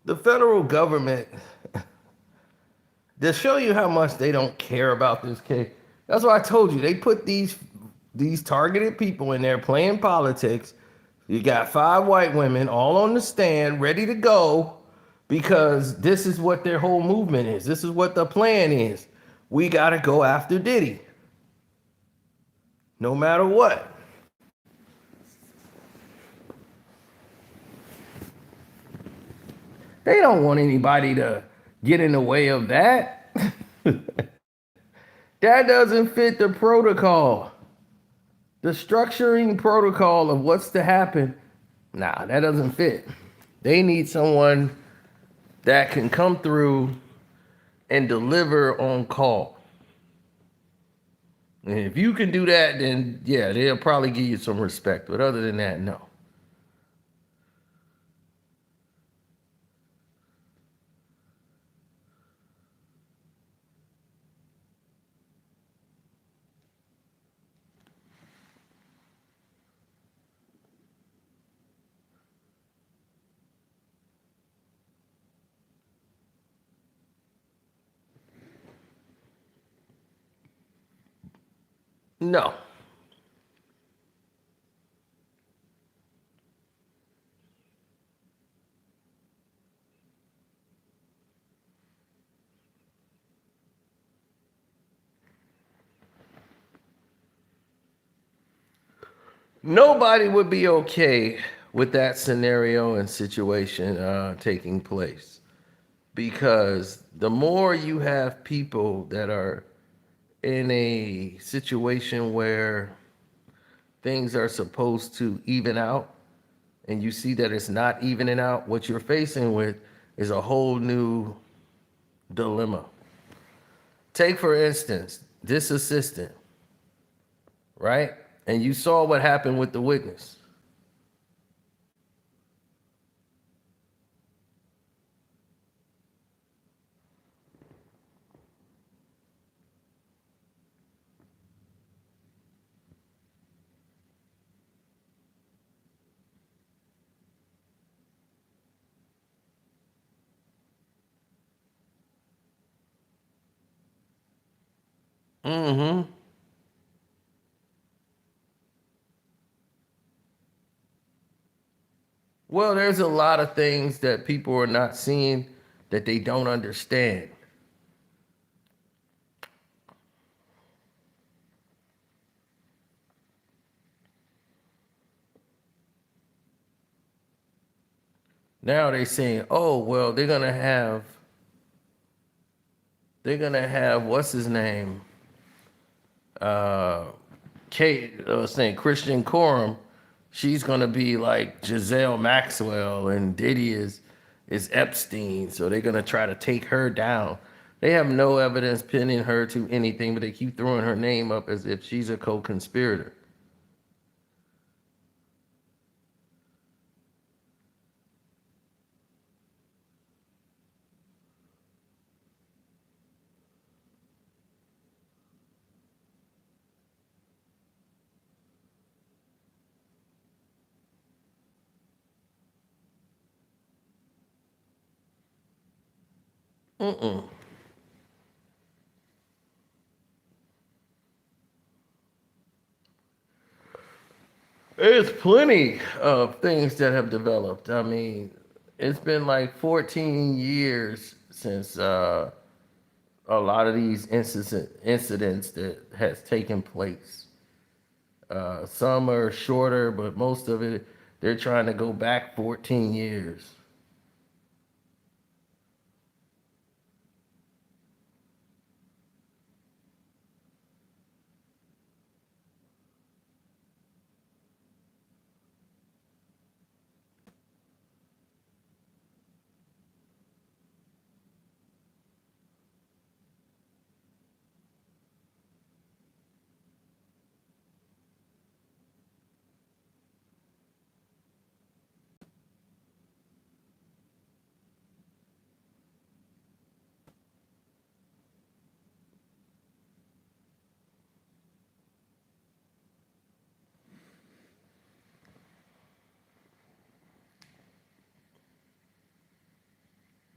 the federal government, to show you how much they don't care about this case, that's why I told you, they put these targeted people in there playing politics. You got 5 white women all on the stand, ready to go, because this is what their whole movement is. This is what the plan is. We got to go after Diddy. No matter what. They don't want anybody to get in the way of that. That doesn't fit the protocol. The structuring protocol of what's to happen, nah, that doesn't fit. They need someone that can come through and deliver on call. And if you can do that, then yeah, they'll probably give you some respect. But other than that, no. No. Nobody would be okay with that scenario and situation taking place, because the more you have people that are in a situation where things are supposed to even out and you see that it's not evening out, what you're facing with is a whole new dilemma. Take, for instance, this assistant, right? And you saw what happened with the witness. Mm-hmm. Well, there's a lot of things that people are not seeing that they don't understand. Now they're saying, "Oh, well, they're gonna have what's his name, uh, Kate, saying Christian Coram. She's gonna be like Giselle Maxwell, and Diddy is Epstein. So they're gonna try to take her down. They have no evidence pinning her to anything, but they keep throwing her name up as if she's a co-conspirator. Mm-mm. There's plenty of things that have developed. I mean, it's been like 14 years since a lot of these incidents that has taken place. Some are shorter, but most of it, they're trying to go back 14 years.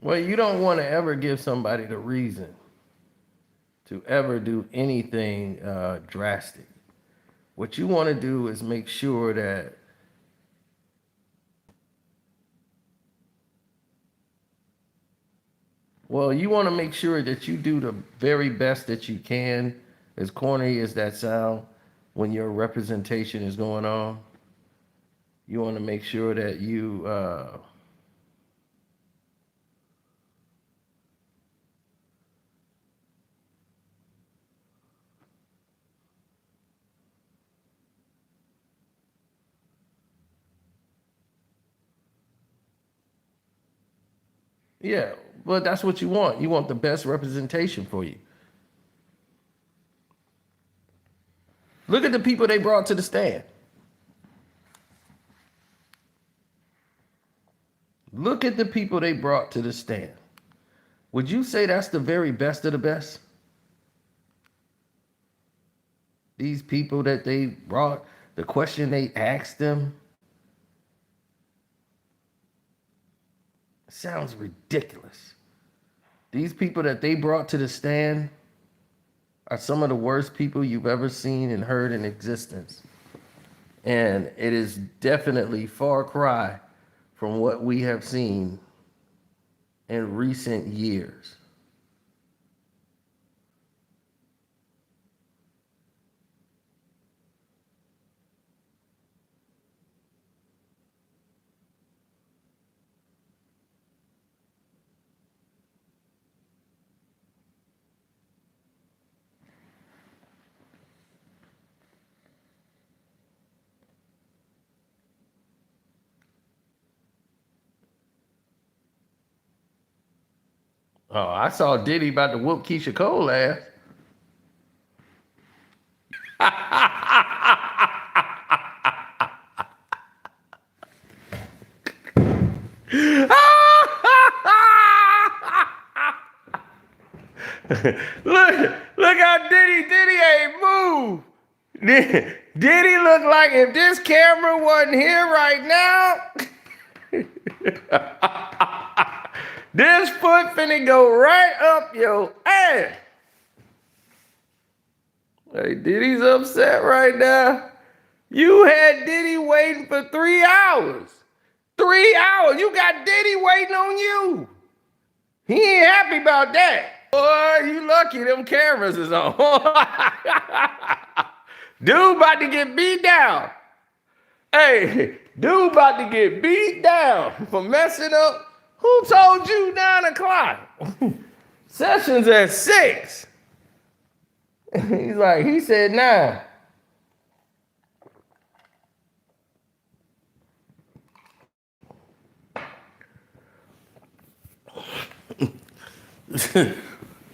Well, you don't want to ever give somebody the reason to ever do anything drastic. What you want to do is make sure that, well, you want to make sure that you do the very best that you can, as corny as that sound, when your representation is going on. You want to make sure that yeah, but that's what you want. You want the best representation for you. Look at the people they brought to the stand. Look at the people they brought to the stand. Would you say that's the very best of the best? These people that they brought, the question they asked them sounds ridiculous. These people that they brought to the stand, are some of the worst people you've ever seen and heard in existence. And it is definitely far cry from what we have seen in recent years. Oh, I saw Diddy about to whoop Keisha Cole ass. look how Diddy ain't moved. Diddy look like if this camera wasn't here right now, this foot finna go right up your ass. Hey, Diddy's upset right now. You had Diddy waiting for 3 hours. 3 hours. You got Diddy waiting on you. He ain't happy about that. Boy, you lucky them cameras is on. Dude about to get beat down. Hey, dude about to get beat down for messing up. Who told you 9 o'clock? Sessions at 6. He's like, he said 9.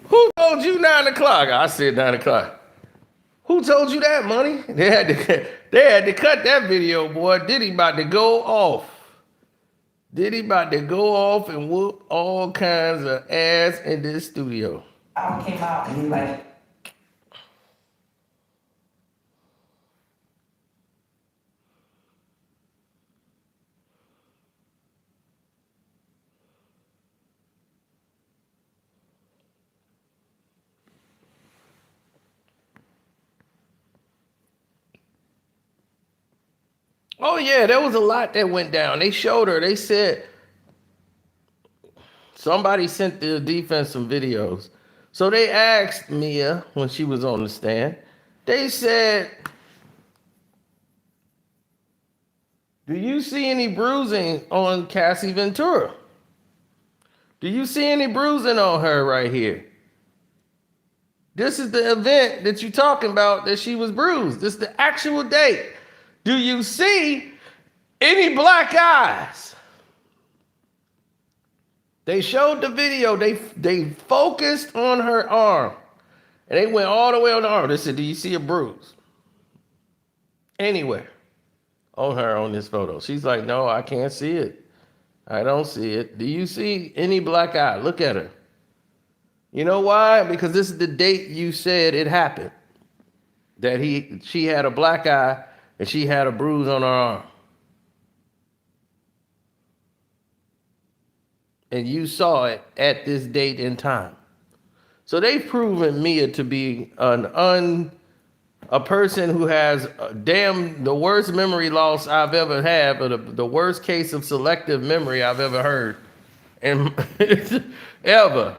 Who told you 9 o'clock? I said 9 o'clock. Who told you that, money? They had to cut that video, boy. Diddy about to go off. Diddy about to go off and whoop all kinds of ass in this studio. I came out and he like, Oh yeah, there was a lot that went down. They showed her. They said somebody sent the defense some videos. So they asked Mia when she was on the stand. They said, "Do you see any bruising on Cassie Ventura? Do you see any bruising on her right here? This is the event that you're talking about that she was bruised. This is the actual date. Do you see any black eyes?" They showed the video. They focused on her arm. And they went all the way on the arm. They said, "Do you see a bruise anywhere on her on this photo?" She's like, "No, I can't see it. I don't see it. Do you see any black eye? Look at her." You know why? Because this is the date you said it happened. That she had a black eye and she had a bruise on her arm. And you saw it at this date and time. So they've proven Mia to be a person who has the worst memory loss I've ever had, but the worst case of selective memory I've ever heard. And ever.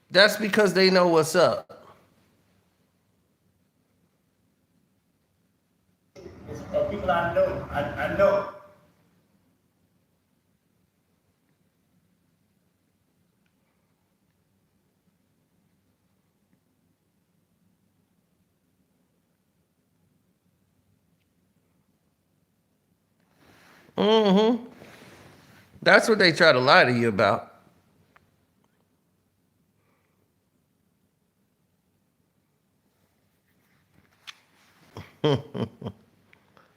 That's because they know what's up. it's people I know. I know. Mm-hmm. That's what they try to lie to you about.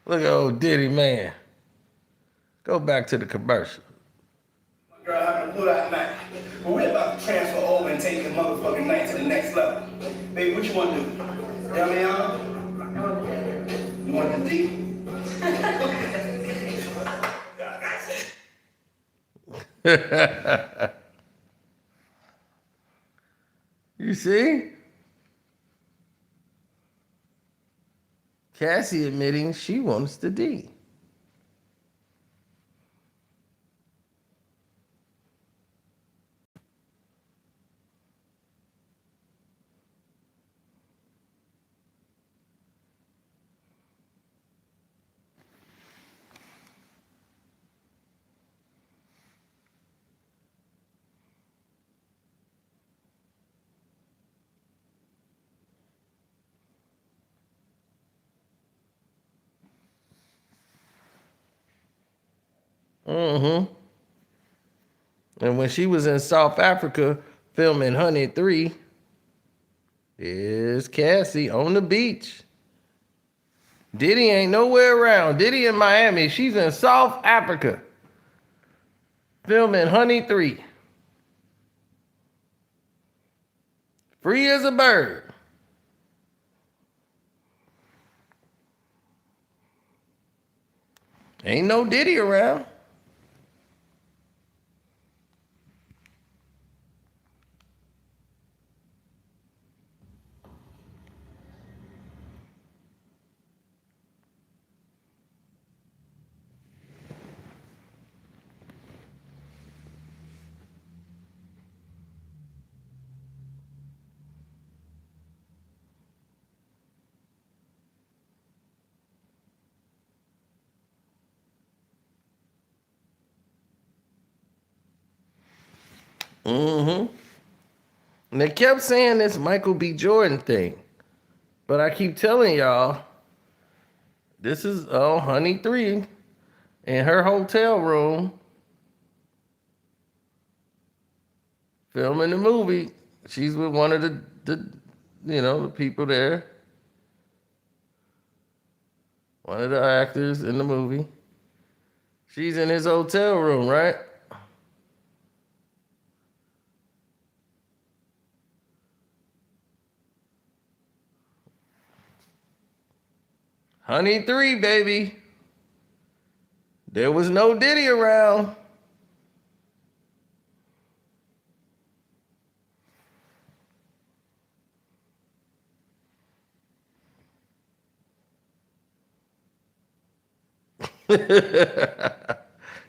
Look at old Diddy, man. Go back to the commercial. My girl having a pull out night. But we're about to transfer over and take the motherfucking night to the next level. Baby, what you want to do? Tell me, you want the D? You see? Cassie admitting she wants the D. Mm-hmm. And when she was in South Africa filming Honey 3, here's Cassie on the beach. Diddy ain't nowhere around. Diddy in Miami. She's in South Africa filming Honey 3. Free as a bird. Ain't no Diddy around. Mm-hmm. And they kept saying this Michael B. Jordan thing. But I keep telling y'all, this is Honey 3 in her hotel room filming the movie. She's with one of the people there. One of the actors in the movie. She's in his hotel room, right? Honey 3, baby. There was no Diddy around.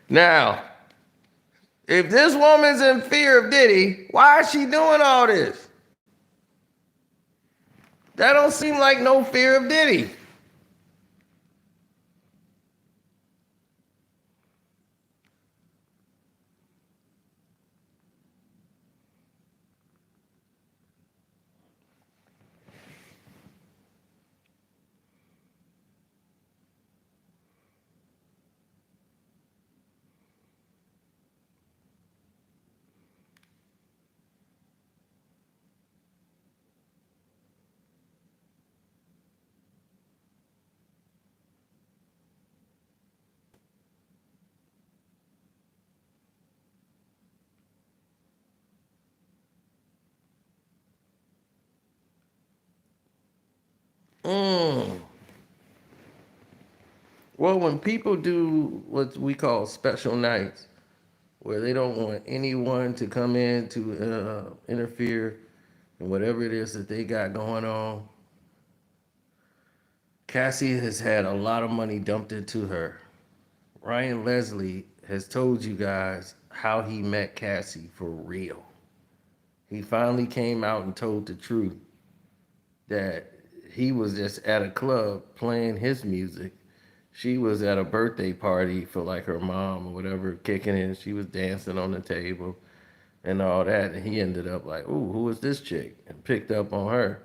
Now, if this woman's in fear of Diddy, why is she doing all this? That don't seem like no fear of Diddy. Well, when people do what we call special nights, where they don't want anyone to come in to interfere in whatever it is that they got going on, Cassie has had a lot of money dumped into her. Ryan Leslie has told you guys how he met Cassie for real. He finally came out and told the truth that he was just at a club playing his music. She was at a birthday party for like her mom or whatever, kicking in. She was dancing on the table and all that. And he ended up like, ooh, who is this chick? And picked up on her.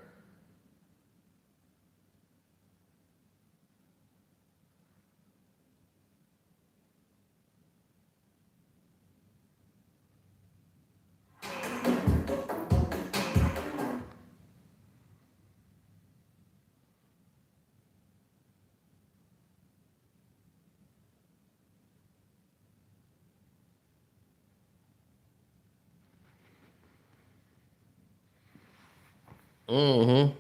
Mm-hmm.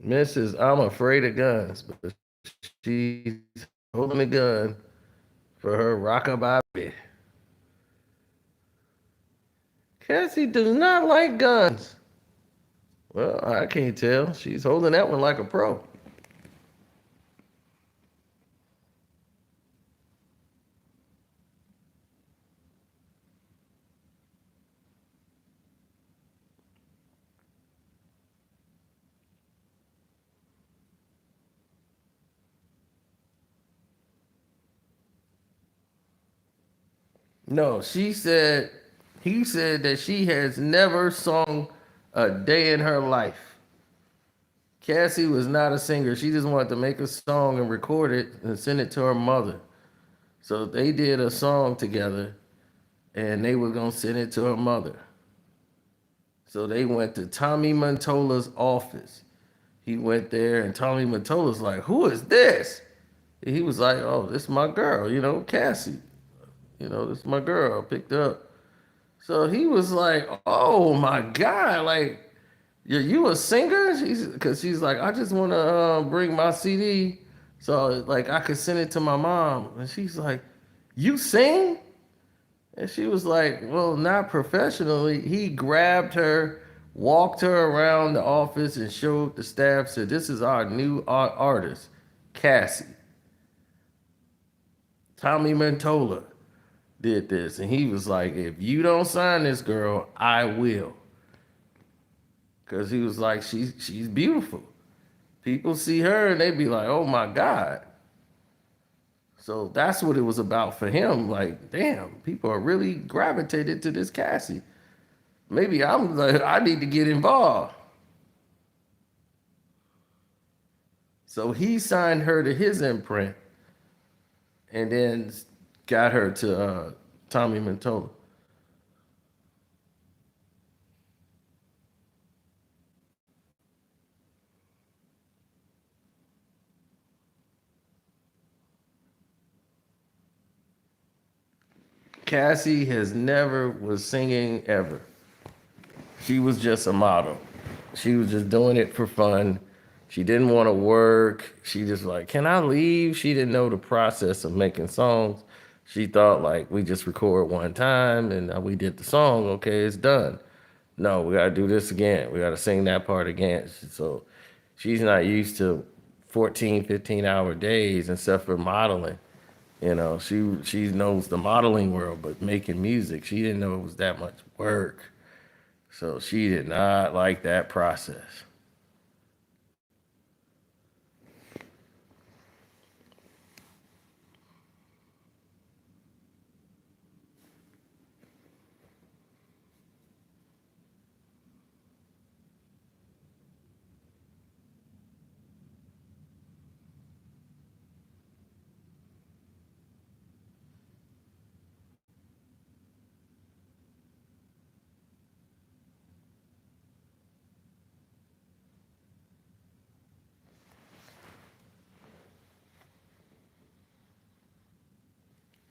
Mrs. I'm afraid of guns, but she's holding a gun for her rockabye baby. Cassie does not like guns. Well, I can't tell. She's holding that one like a pro. No, he said that she has never sung a day in her life. Cassie was not a singer. She just wanted to make a song and record it and send it to her mother. So they did a song together and they were going to send it to her mother. So they went to Tommy Montola's office. He went there and Tommy Montola's like, "Who is this?" He was like, "Oh, this is my girl, Cassie. This is my girl. I picked her up." So he was like, "Oh my God, like, you a singer?" She's like, "I just want to bring my CD so like I could send it to my mom." And she's like, "You sing?" And she was like, "Well, not professionally." He grabbed her, walked her around the office, and showed the staff, said, "This is our new artist, Cassie." Tommy Mantola did this. And he was like, "If you don't sign this girl, I will." Because he was like, she's beautiful. People see her and they be like, "Oh my God." So that's what it was about for him. Like, damn, people are really gravitated to this Cassie. Maybe I'm like, I need to get involved. So he signed her to his imprint and then got her to Tommy Mantola. Cassie has never was singing ever. She was just a model. She was just doing it for fun. She didn't want to work. She just like, "Can I leave?" She didn't know the process of making songs. She thought like we just record one time and we did the song. Okay, it's done. No, we gotta do this again. We gotta sing that part again. So she's not used to 14, 15-hour days and stuff for modeling. She knows the modeling world, but making music, she didn't know it was that much work. So she did not like that process.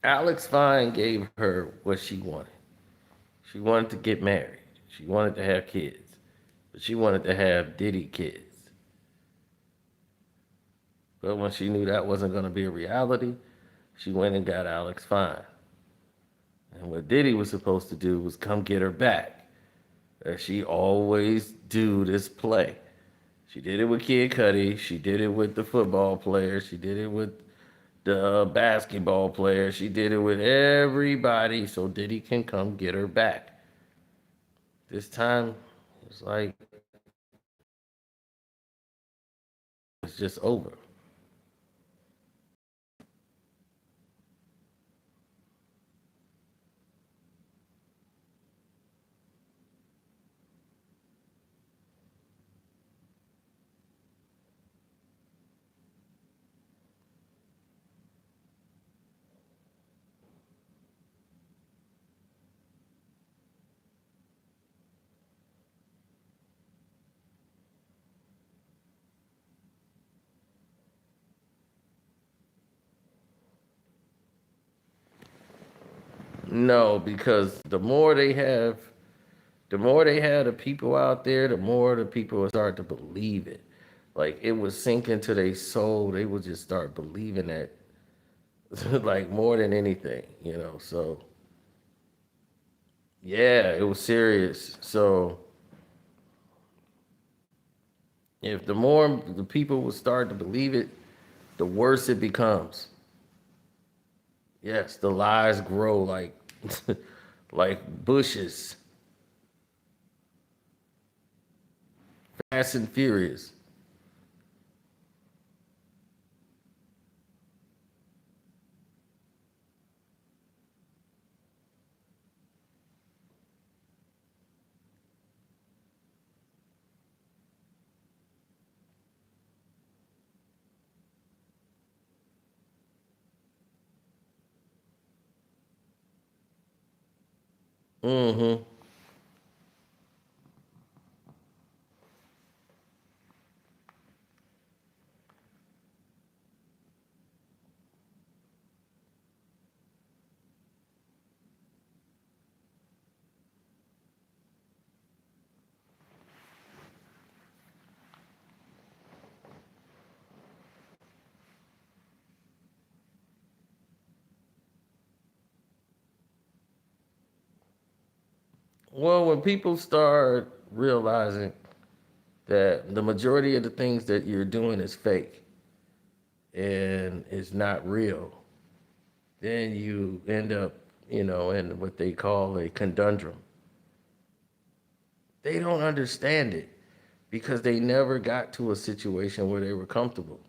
Alex Fine gave her what she wanted. She wanted to get married. She wanted to have kids. But she wanted to have Diddy kids. But when she knew that wasn't going to be a reality, she went and got Alex Fine. And what Diddy was supposed to do was come get her back. As she always do this play. She did it with Kid Cudi. She did it with the football player. She did it with the basketball player. She did it with everybody so Diddy can come get her back. This time, it's like it's just over. No, because the more they have The more they had the people out there, the more the people would start to believe it. Like it would sink into their soul. They would just start believing that, like more than anything, you know. So yeah, it was serious. So if the more the people would start to believe it, the worse it becomes. Yes, the lies grow like like bushes, fast and furious. Mm-hmm. Well, when people start realizing that the majority of the things that you're doing is fake and it's not real, then you end up, you know, in what they call a conundrum. They don't understand it because they never got to a situation where they were comfortable.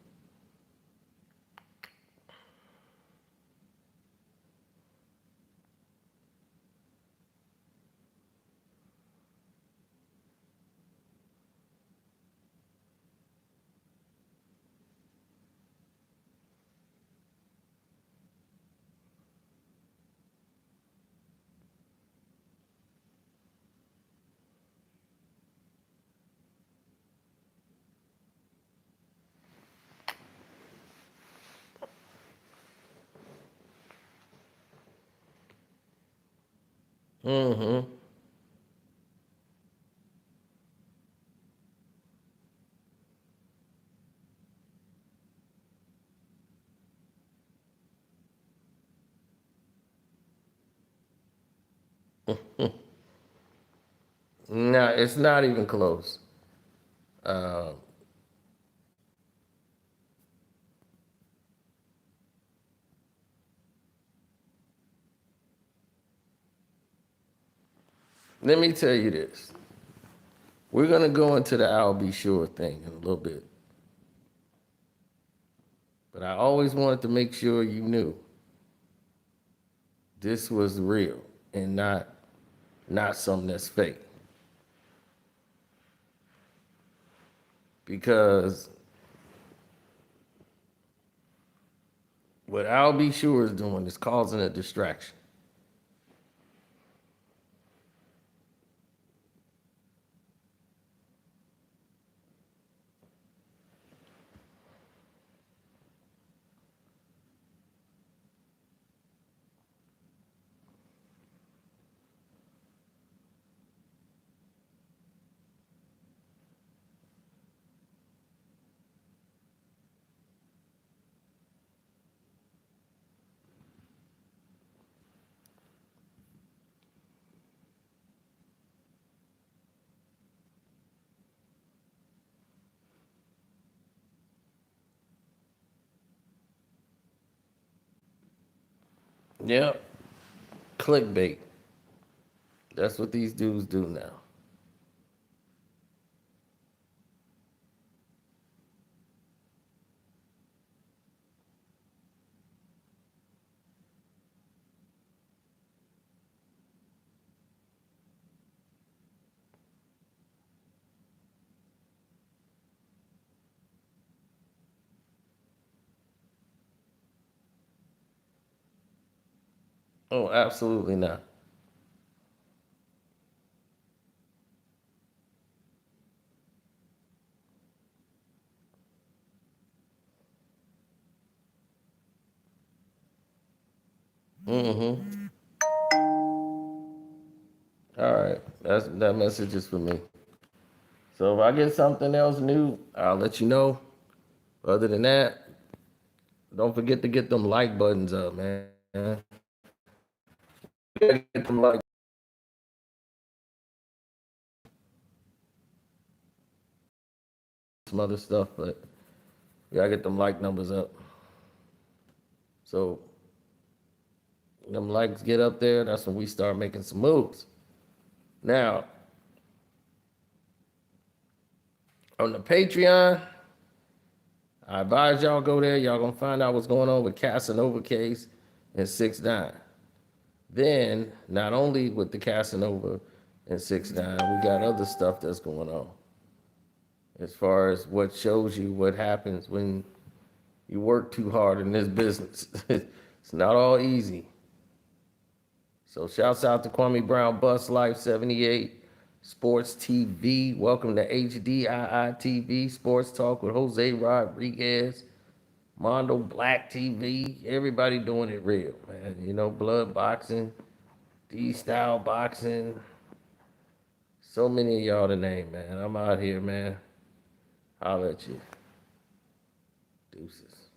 Mm-hmm. No, it's not even close. Uh, Let me tell you this. We're gonna go into the I'll be sure thing in a little bit. But I always wanted to make sure you knew this was real and not something that's fake. Because what I'll be sure is doing is causing a distraction. Yep. Clickbait. That's what these dudes do now. Oh, absolutely not. Mm-hmm. All right, that message is for me. So if I get something else new, I'll let you know. Other than that, don't forget to get them like buttons up, man. You gotta get them like some other stuff, but you gotta get them like numbers up. So them likes get up there, that's when we start making some moves. Now, on the Patreon, I advise y'all go there. Y'all gonna find out what's going on with Casanova case and 6ix9ine. Then, not only with the Casanova and 6ix9ine, we got other stuff that's going on. As far as what shows you what happens when you work too hard in this business. It's not all easy. So shouts out to Kwame Brown, Bus Life 78, Sports TV. Welcome to HDII TV, Sports Talk with Jose Rodriguez, Mondo Black TV. Everybody doing it real, man. You know, blood boxing, D-style boxing. So many of y'all to name, man. I'm out here, man. Holla at you. Deuces.